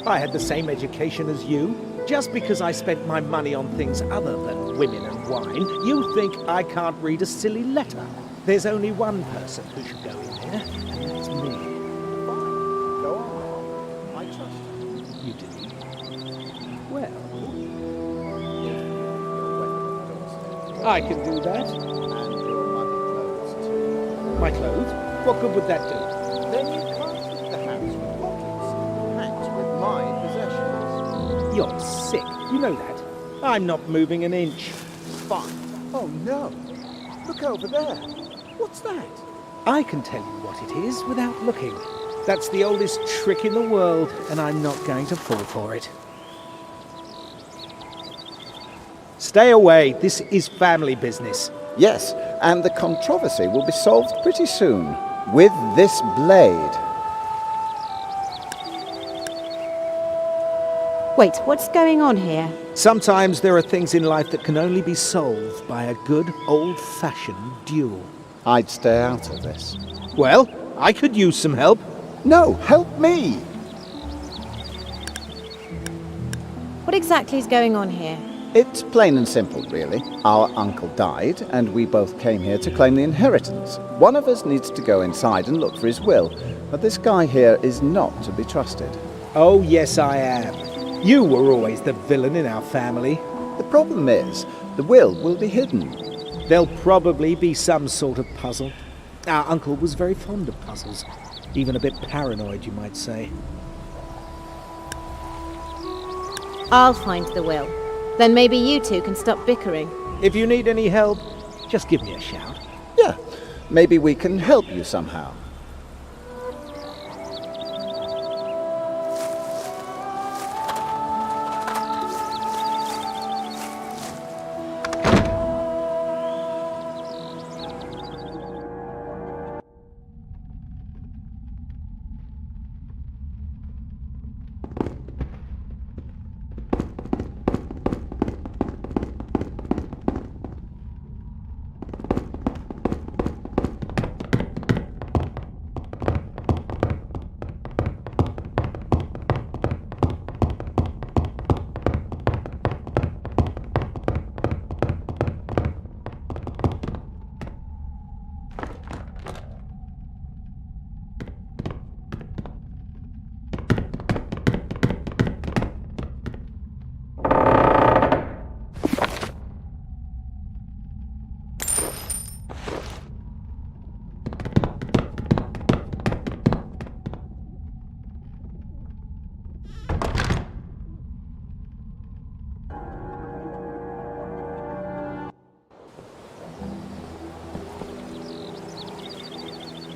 I had the same education as you. Just because I spent my money on things other than women and wine, you think I can't read a silly letter. There's only one person who should go in there, and that's me. Fine. Go on. I trust you. You do? Well, I can do that. And your muddy clothes, too. My clothes? What good would that do? Then you can't keep the house with pockets. Packed with my possessions. You're sick. You know that. I'm not moving an inch. Fine. Oh no. Look over there. What's that? I can tell you what it is without looking. That's the oldest trick in the world, and I'm not going to fall for it. Stay away. This is family business. Yes, and the controversy will be solved pretty soon with this blade. Wait, what's going on here? Sometimes there are things in life that can only be solved by a good old-fashioned duel. I'd stay out of this. Well, I could use some help. No, help me! What exactly is going on here? It's plain and simple, really. Our uncle died, and we both came here to claim the inheritance. One of us needs to go inside and look for his will, but this guy here is not to be trusted. Oh, yes, I am. You were always the villain in our family. The problem is, the will be hidden. There'll probably be some sort of puzzle. Our uncle was very fond of puzzles. Even a bit paranoid, you might say. I'll find the will. Then maybe you two can stop bickering. If you need any help, just give me a shout. Yeah, maybe we can help you somehow.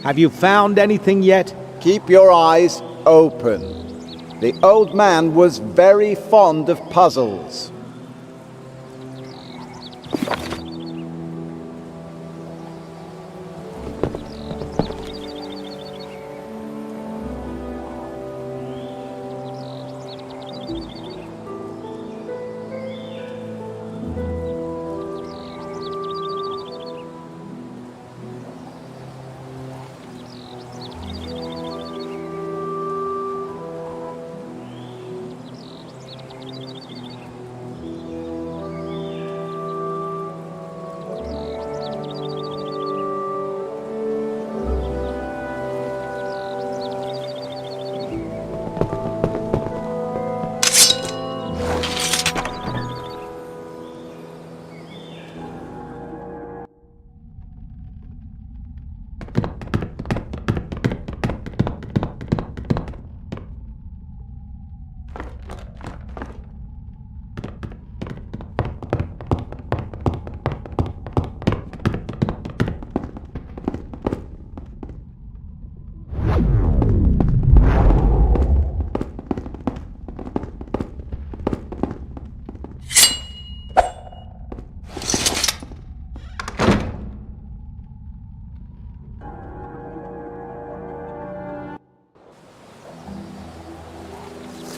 Have you found anything yet? Keep your eyes open. The old man was very fond of puzzles.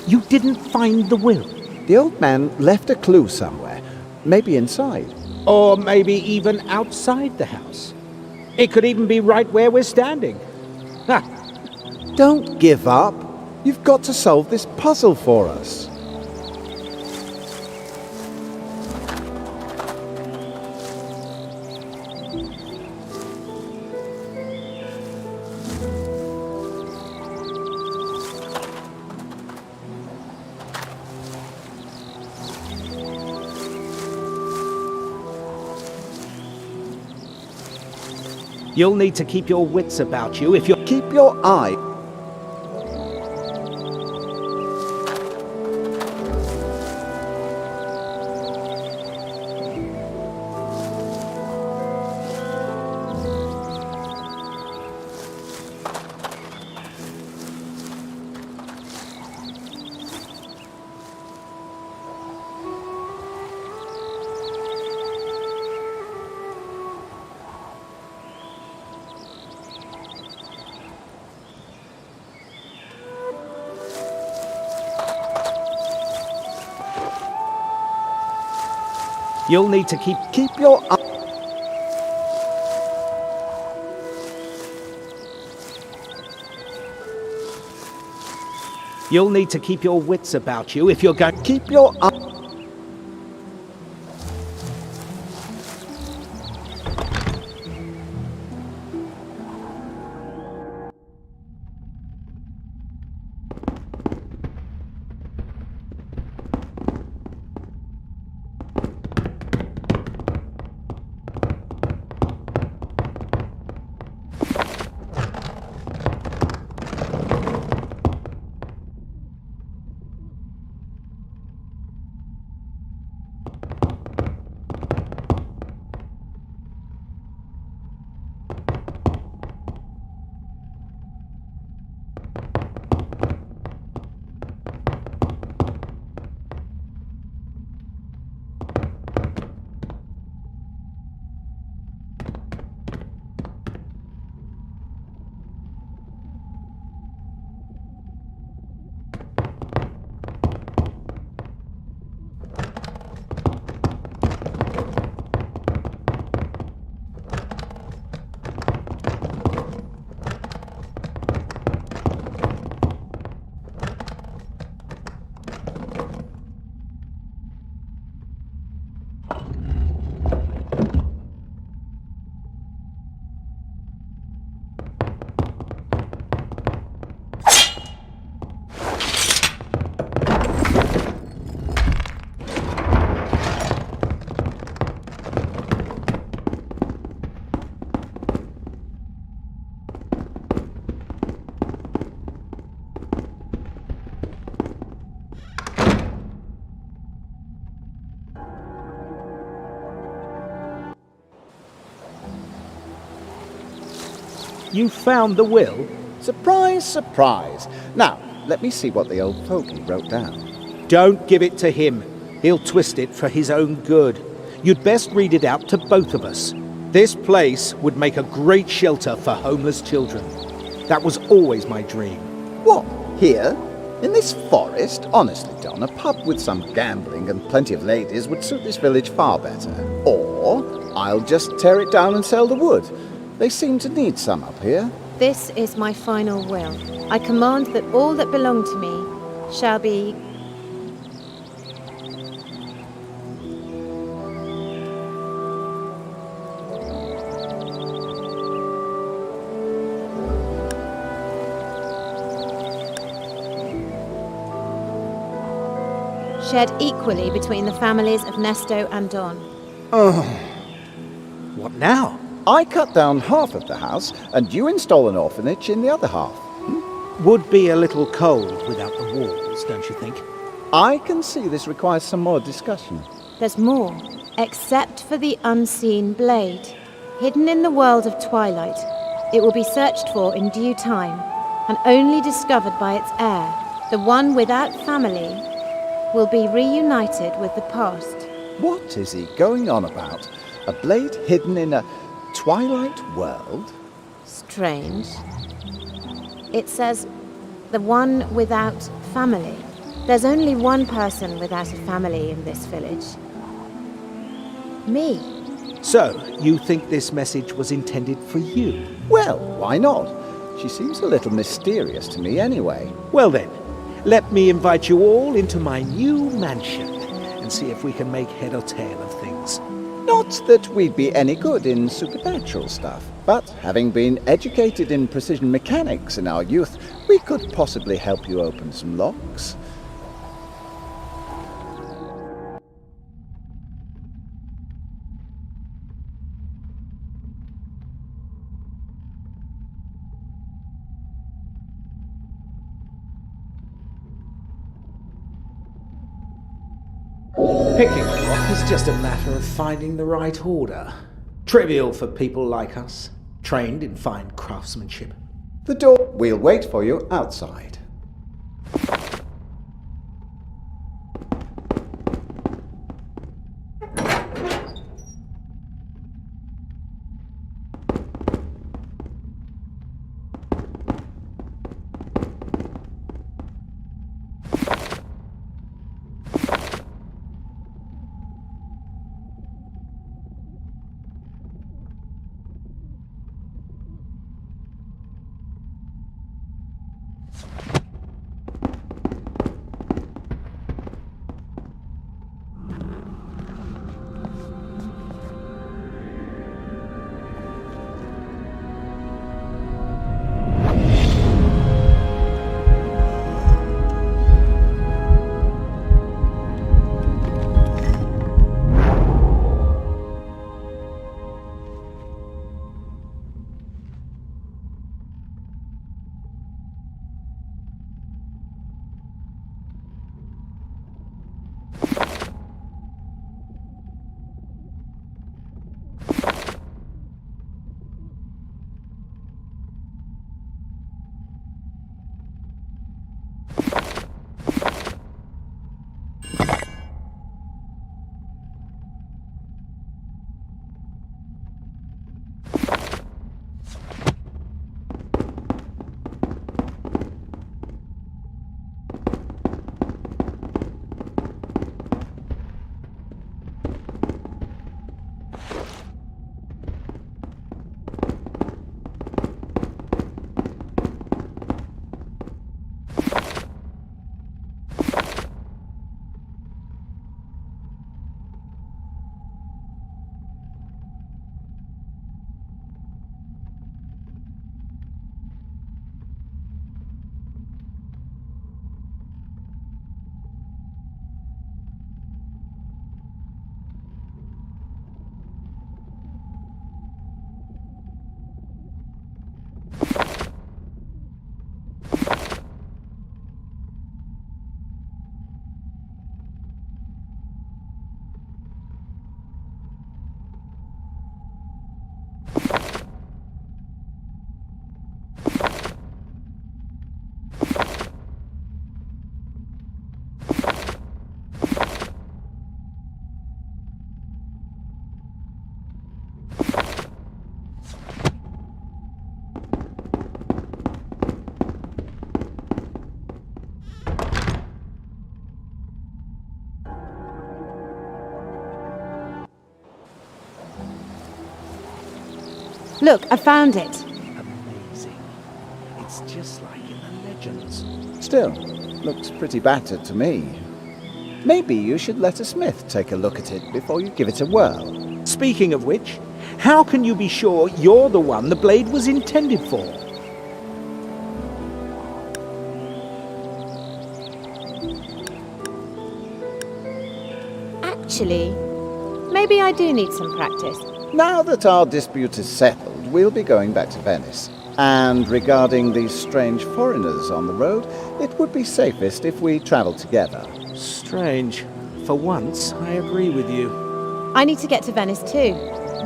You didn't find the will? The old man left a clue somewhere. Maybe inside. Or maybe even outside the house. It could even be right where we're standing. Ha! Don't give up. You've got to solve this puzzle for us. You'll need to keep your wits about you if you're... Keep your eye You'll need to Keep your... You'll need to keep your wits about you if you're going... Keep your... You found the will? Surprise, surprise. Now, let me see what the old fogey wrote down. Don't give it to him. He'll twist it for his own good. You'd best read it out to both of us. This place would make a great shelter for homeless children. That was always my dream. What? Here? In this forest? Honestly, Don, a pub with some gambling and plenty of ladies would suit this village far better. Or I'll just tear it down and sell the wood. They seem to need some up here. This is my final will. I command that all that belong to me shall be... shared equally between the families of Nesto and Don. Oh. What now? I cut down half of the house, and you install an orphanage in the other half. Would be a little cold without the walls, don't you think? I can see this requires some more discussion. There's more, except for the unseen blade. Hidden in the world of twilight, it will be searched for in due time, and only discovered by its heir, the one without family, will be reunited with the past. What is he going on about? A blade hidden in a twilight world? Strange. It says, the one without family. There's only one person without a family in this village. Me. So, you think this message was intended for you? Well, why not? She seems a little mysterious to me anyway. Well then, let me invite you all into my new mansion and see if we can make head or tail of things. Not that we'd be any good in supernatural stuff, but having been educated in precision mechanics in our youth, we could possibly help you open some locks. Picking a lock is just a matter of finding the right order. Trivial for people like us, trained in fine craftsmanship. The door. We'll wait for you outside. Look, I found it. Amazing. It's just like in the legends. Still, looks pretty battered to me. Maybe you should let a smith take a look at it before you give it a whirl. Speaking of which, how can you be sure you're the one the blade was intended for? Actually, maybe I do need some practice. Now that our dispute is settled, we'll be going back to Venice. And regarding these strange foreigners on the road, it would be safest if we travel together. Strange. For once, I agree with you. I need to get to Venice too.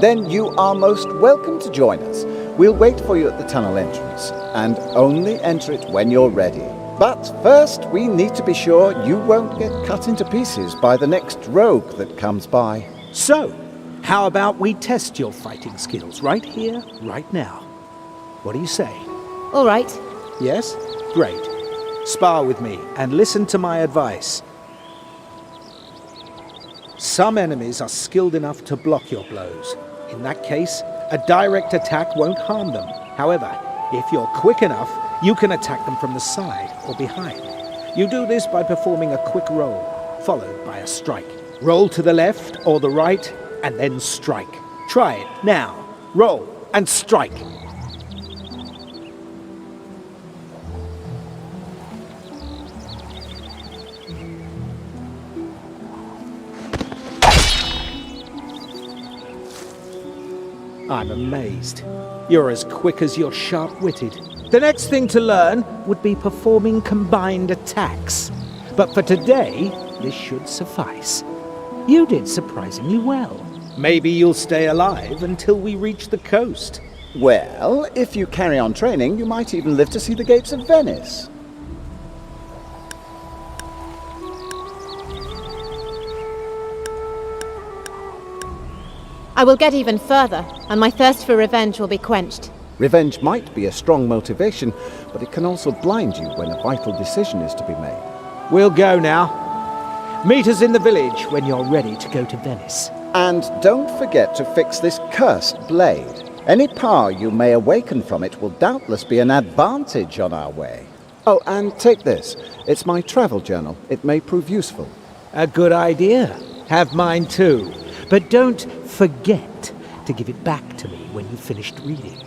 Then you are most welcome to join us. We'll wait for you at the tunnel entrance, and only enter it when you're ready. But first, we need to be sure you won't get cut into pieces by the next rogue that comes by. So, how about we test your fighting skills right here, right now? What do you say? All right. Yes? Great. Spar with me and listen to my advice. Some enemies are skilled enough to block your blows. In that case, a direct attack won't harm them. However, if you're quick enough, you can attack them from the side or behind. You do this by performing a quick roll, followed by a strike. Roll to the left or the right, and then strike. Try it now. Roll and strike. I'm amazed. You're as quick as you're sharp-witted. The next thing to learn would be performing combined attacks. But for today, this should suffice. You did surprisingly well. Maybe you'll stay alive until we reach the coast. Well, if you carry on training, you might even live to see the gates of Venice. I will get even further, and my thirst for revenge will be quenched. Revenge might be a strong motivation, but it can also blind you when a vital decision is to be made. We'll go now. Meet us in the village when you're ready to go to Venice. And don't forget to fix this cursed blade. Any power you may awaken from it will doubtless be an advantage on our way. Oh, and take this. It's my travel journal. It may prove useful. A good idea. Have mine too. But don't forget to give it back to me when you've finished reading.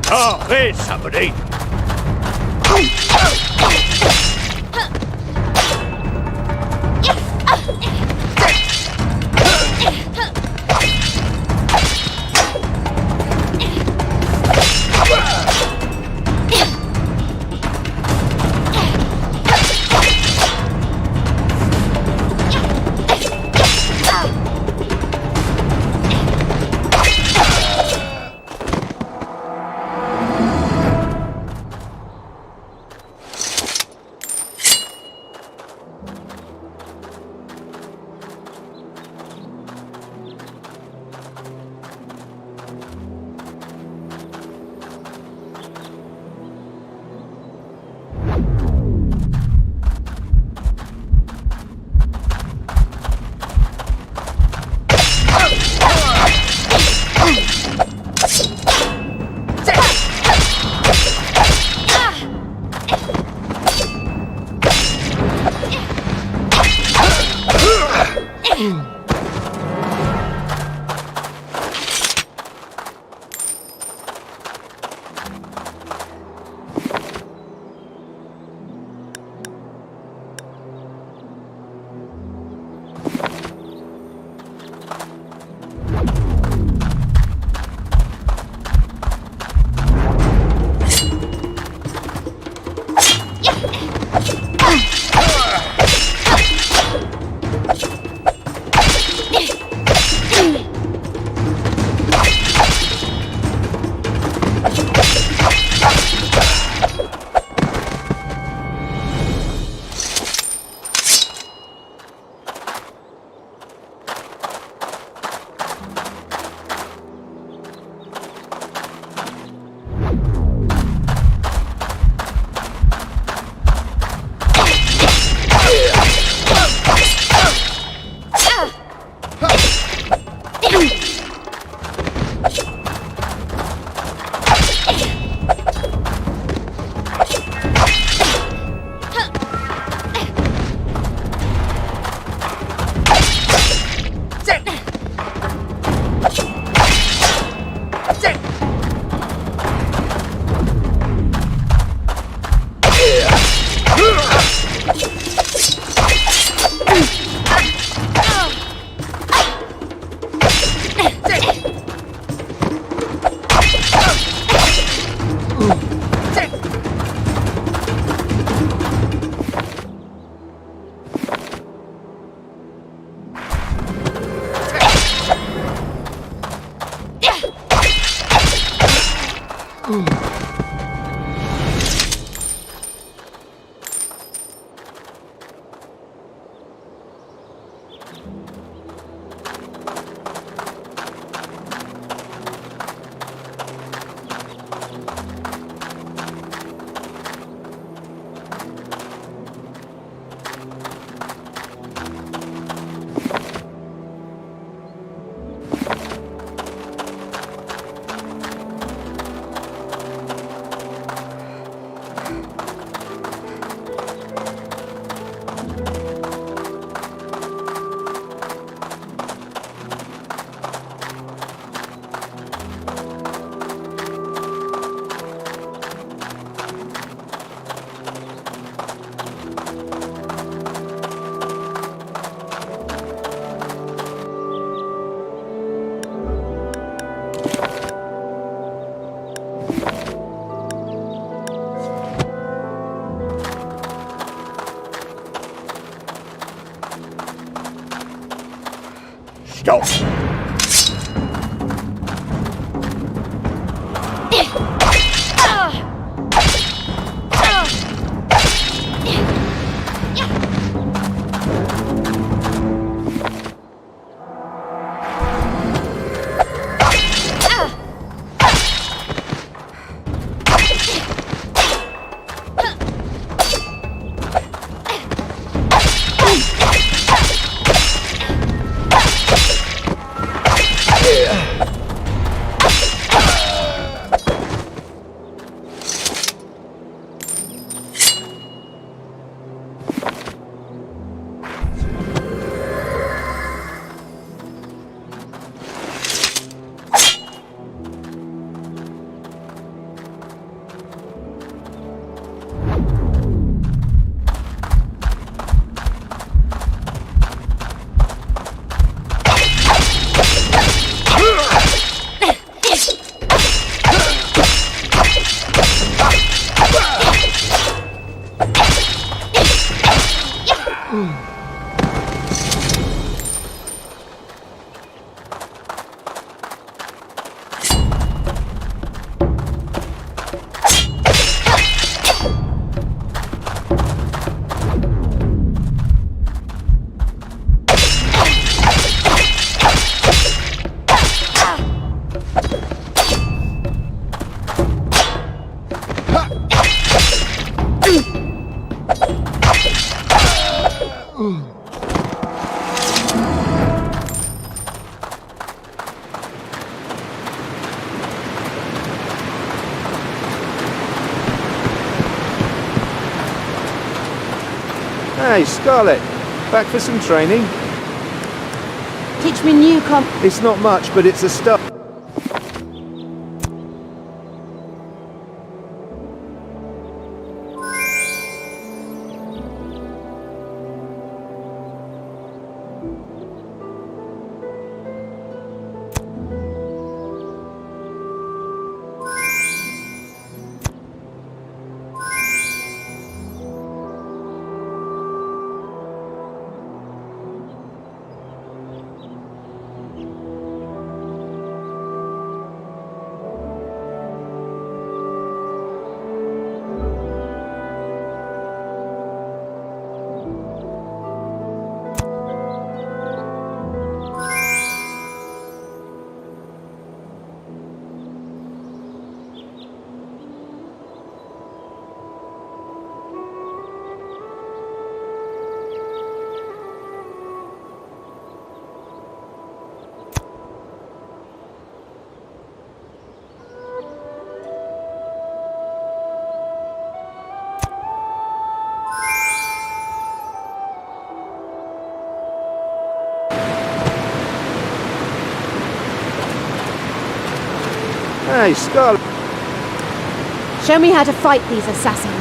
Oh, there's somebody. Stop! Hey, Scarlet, back for some training? Teach me new It's not much, but it's a start. Hey, Scarlet. Show me how to fight these assassins.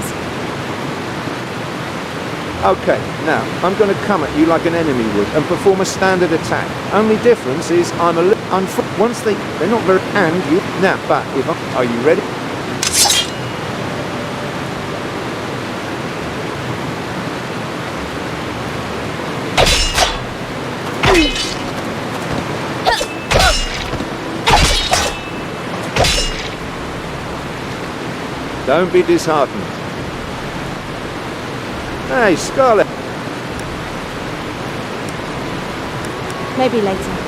Okay, now, I'm going to come at you like an enemy would and perform a standard attack. Only difference is I'm a little once they're not very and you now, but if are you ready? Don't be disheartened. Hey, Scarlet. Maybe later.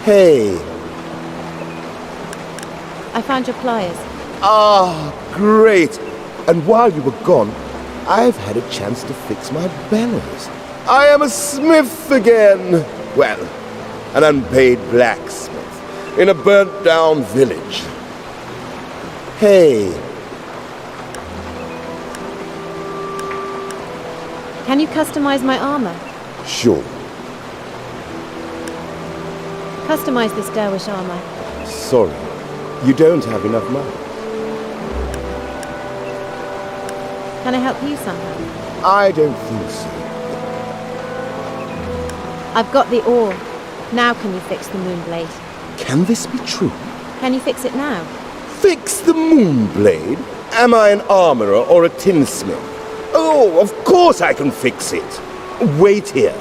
Hey. I found your pliers. Ah, great. And while you were gone, I've had a chance to fix my bellows. I am a smith again. Well, an unpaid blacksmith in a burnt-down village. Hey. Can you customize my armor? Sure. Customize this dervish armor. Sorry, you don't have enough money. Can I help you somehow? I don't think so. I've got the ore. Now can you fix the moonblade? Can this be true? Can you fix it now? Fix the moonblade? Am I an armorer or a tinsmith? Oh, of course I can fix it. Wait here.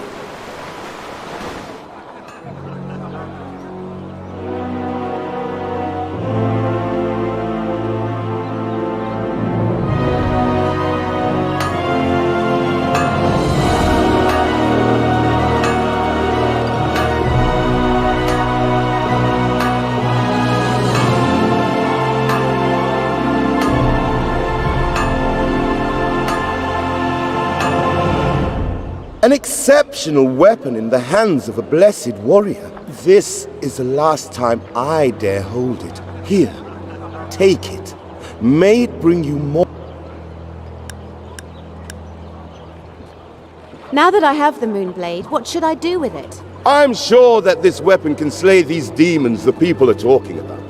An exceptional weapon in the hands of a blessed warrior. This is the last time I dare hold it. Here, take it. May it bring you more. Now that I have the moonblade, what should I do with it? I'm sure that this weapon can slay these demons the people are talking about.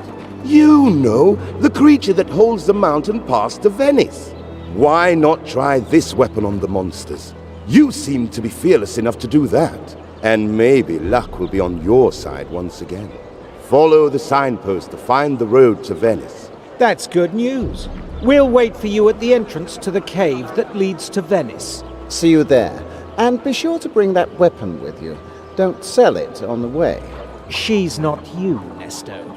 You know, the creature that holds the mountain pass to Venice. Why not try this weapon on the monsters? You seem to be fearless enough to do that. And maybe luck will be on your side once again. Follow the signpost to find the road to Venice. That's good news. We'll wait for you at the entrance to the cave that leads to Venice. See you there. And be sure to bring that weapon with you. Don't sell it on the way. She's not you, Nesto.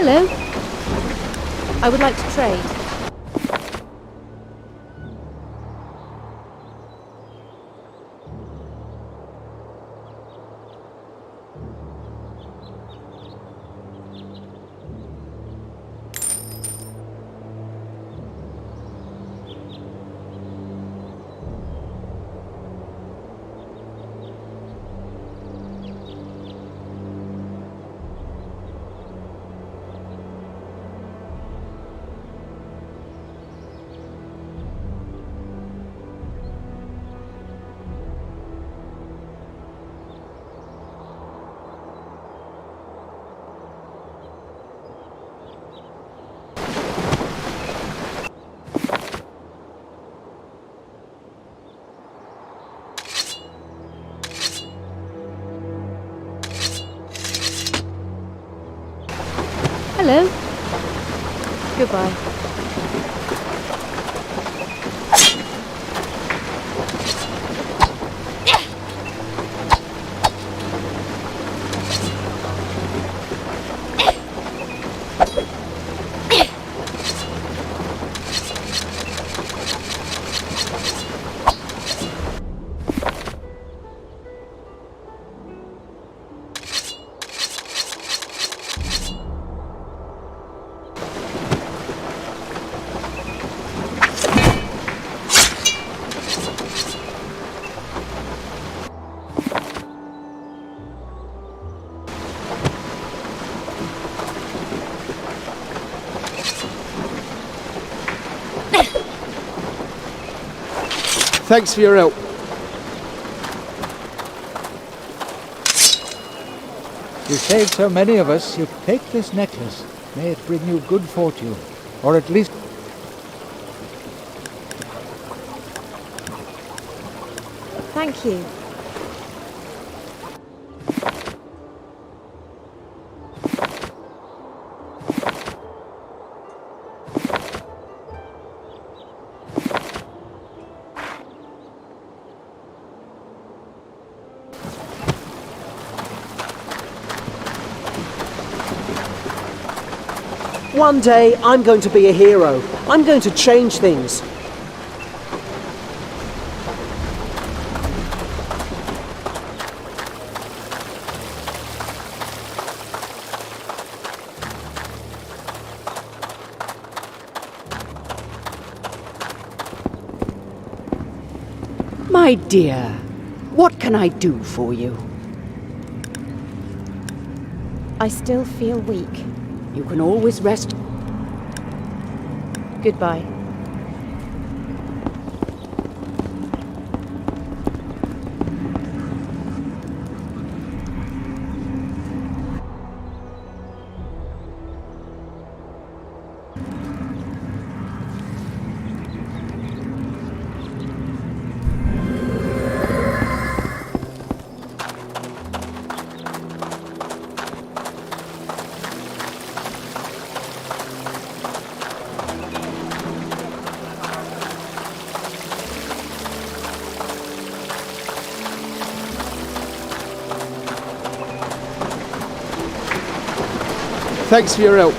Hello. I would like to trade. Hello. Goodbye. Thanks for your help. You saved so many of us. You take this necklace. May it bring you good fortune. Or at least... Thank you. One day, I'm going to be a hero. I'm going to change things. My dear, what can I do for you? I still feel weak. You can always rest. Goodbye. Thanks for your help.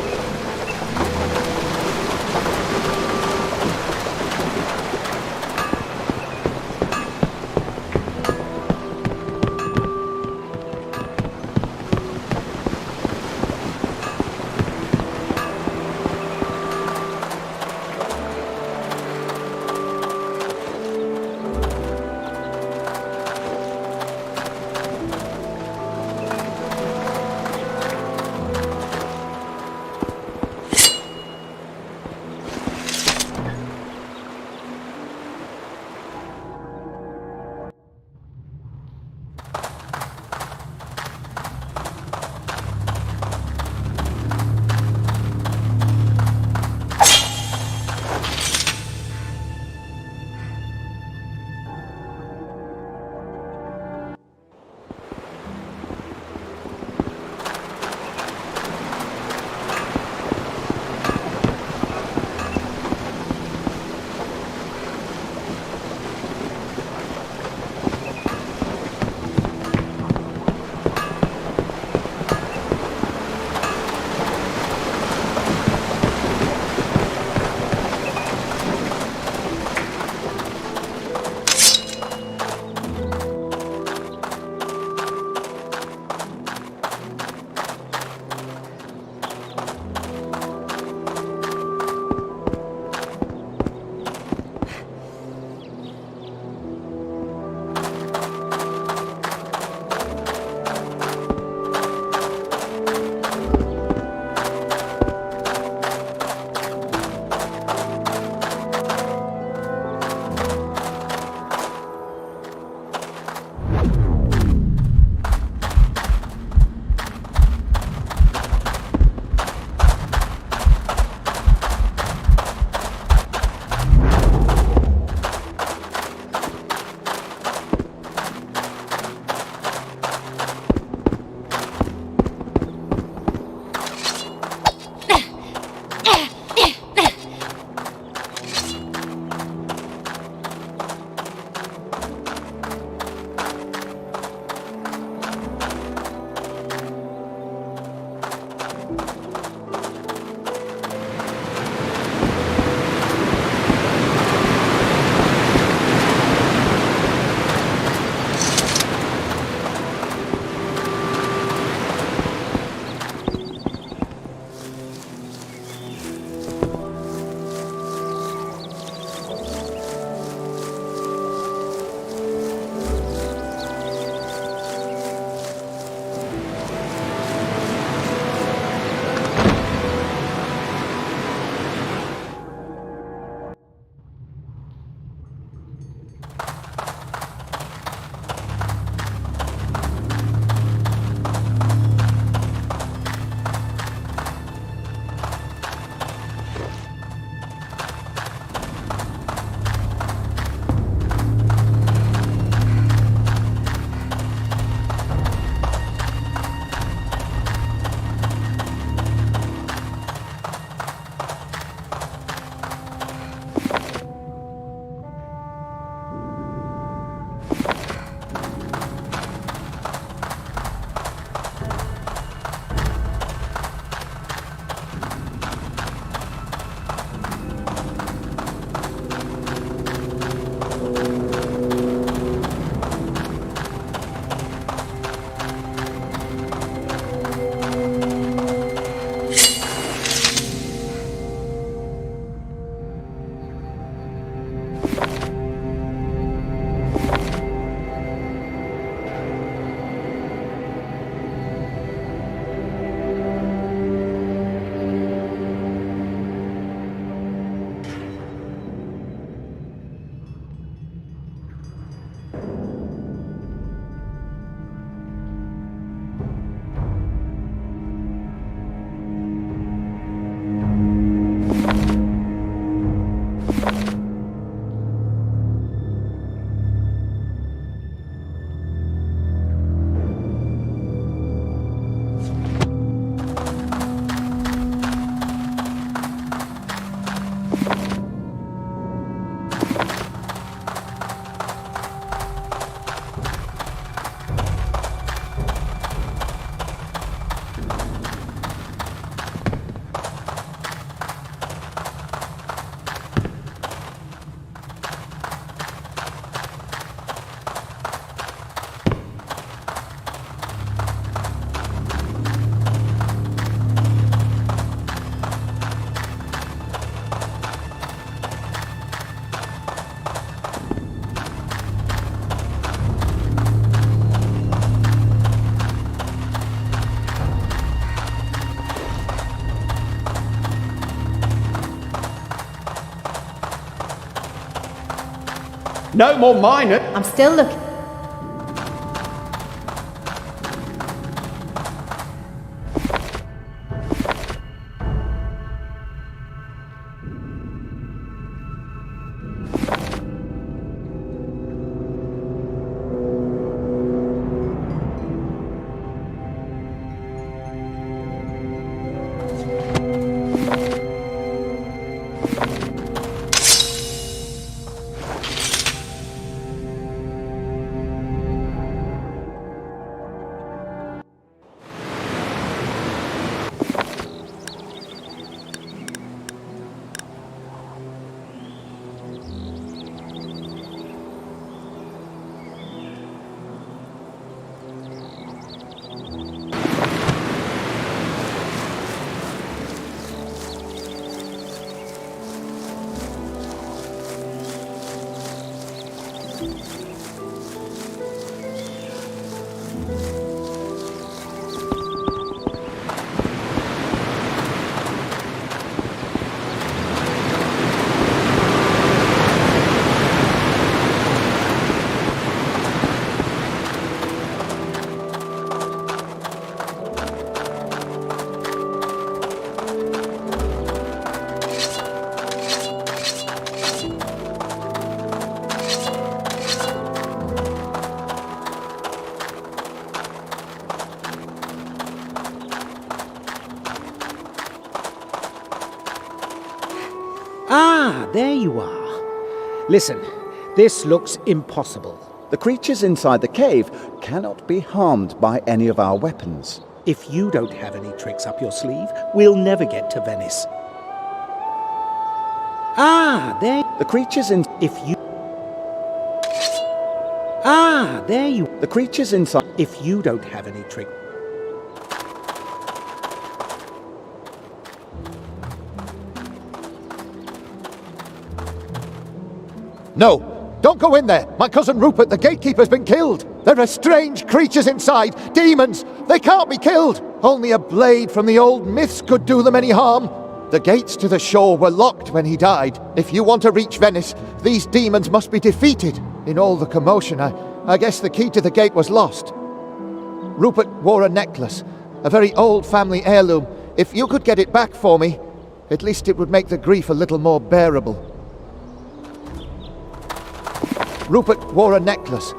No more miners. I'm still looking. Ah, there you are. Listen, this looks impossible. The creatures inside the cave cannot be harmed by any of our weapons. If you don't have any tricks up your sleeve, we'll never get to Venice. Ah, there... The creatures in... If you... Ah, there you... The creatures inside... If you don't have any tricks... No! Don't go in there! My cousin Rupert, the gatekeeper's been killed! There are strange creatures inside! Demons! They can't be killed! Only a blade from the old myths could do them any harm! The gates to the shore were locked when he died. If you want to reach Venice, these demons must be defeated. In all the commotion, I guess the key to the gate was lost. Rupert wore a necklace, a very old family heirloom. If you could get it back for me, at least it would make the grief a little more bearable. Rupert wore a necklace.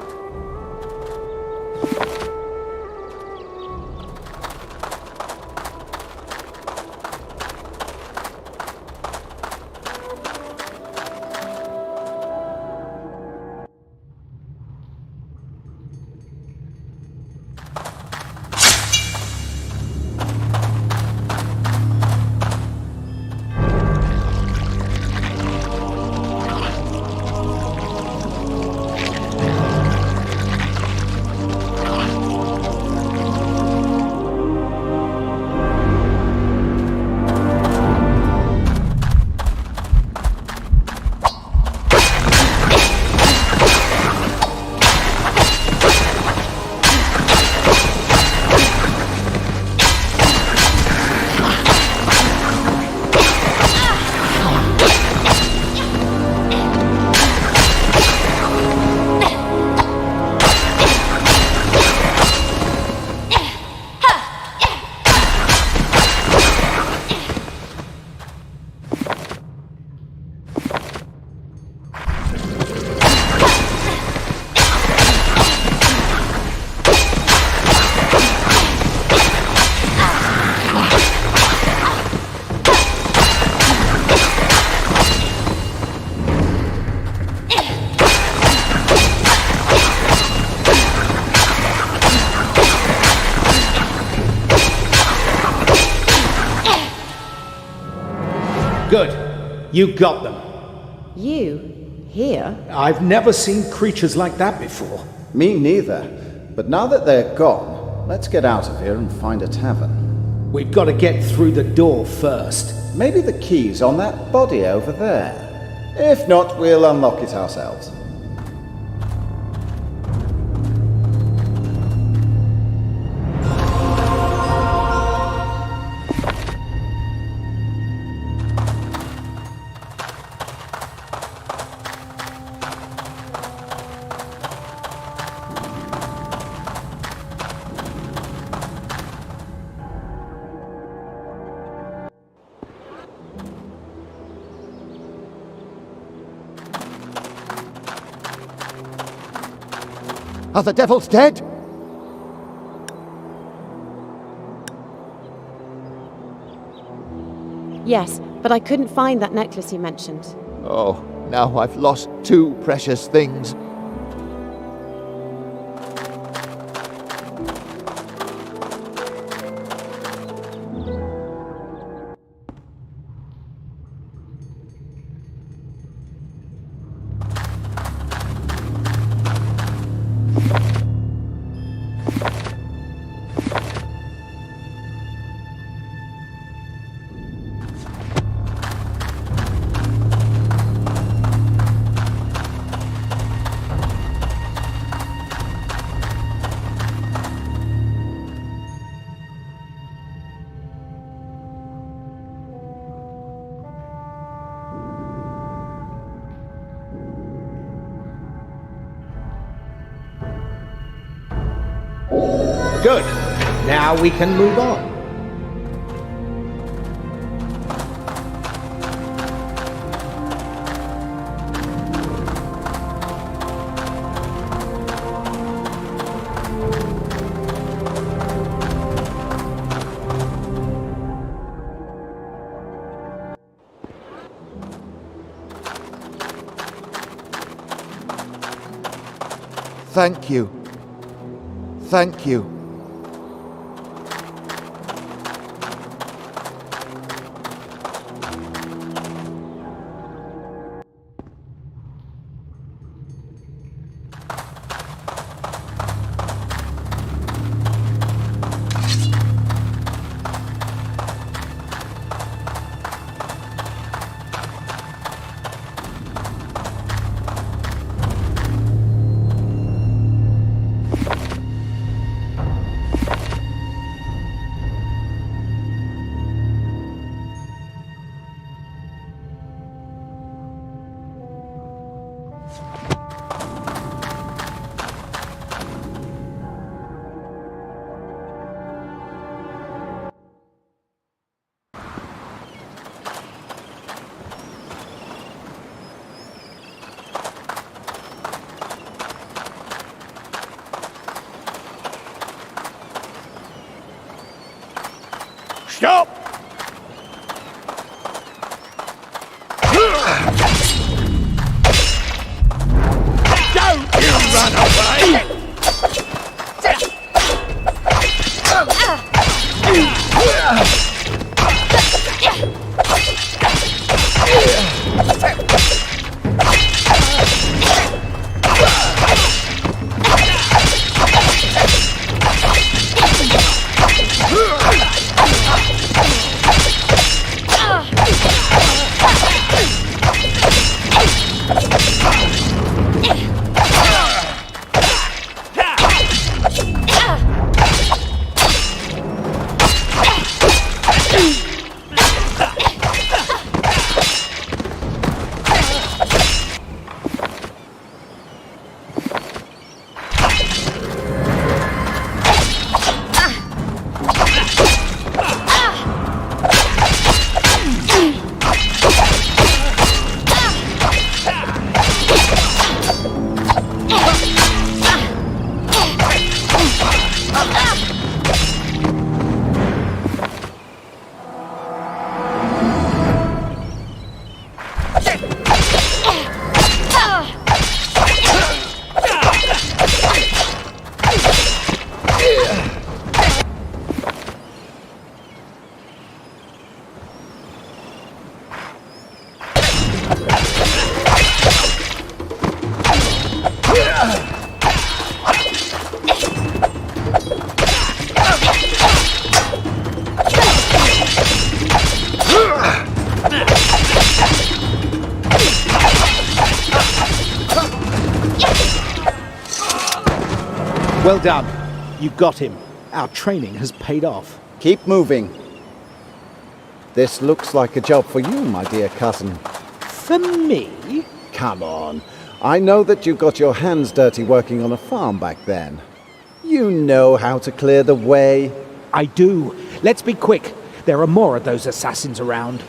Good. You got them. You? Here? I've never seen creatures like that before. Me neither. But now that they're gone, let's get out of here and find a tavern. We've got to get through the door first. Maybe the key's on that body over there. If not, we'll unlock it ourselves. Are the devils dead? Yes, but I couldn't find that necklace you mentioned. Oh, now I've lost 2 precious things. Good. Now we can move on. Thank you. Thank you. Stop! Don't you run away! Well done. You got him. Our training has paid off. Keep moving. This looks like a job for you, my dear cousin. For me? Come on. I know that you got your hands dirty working on a farm back then. You know how to clear the way. I do. Let's be quick. There are more of those assassins around.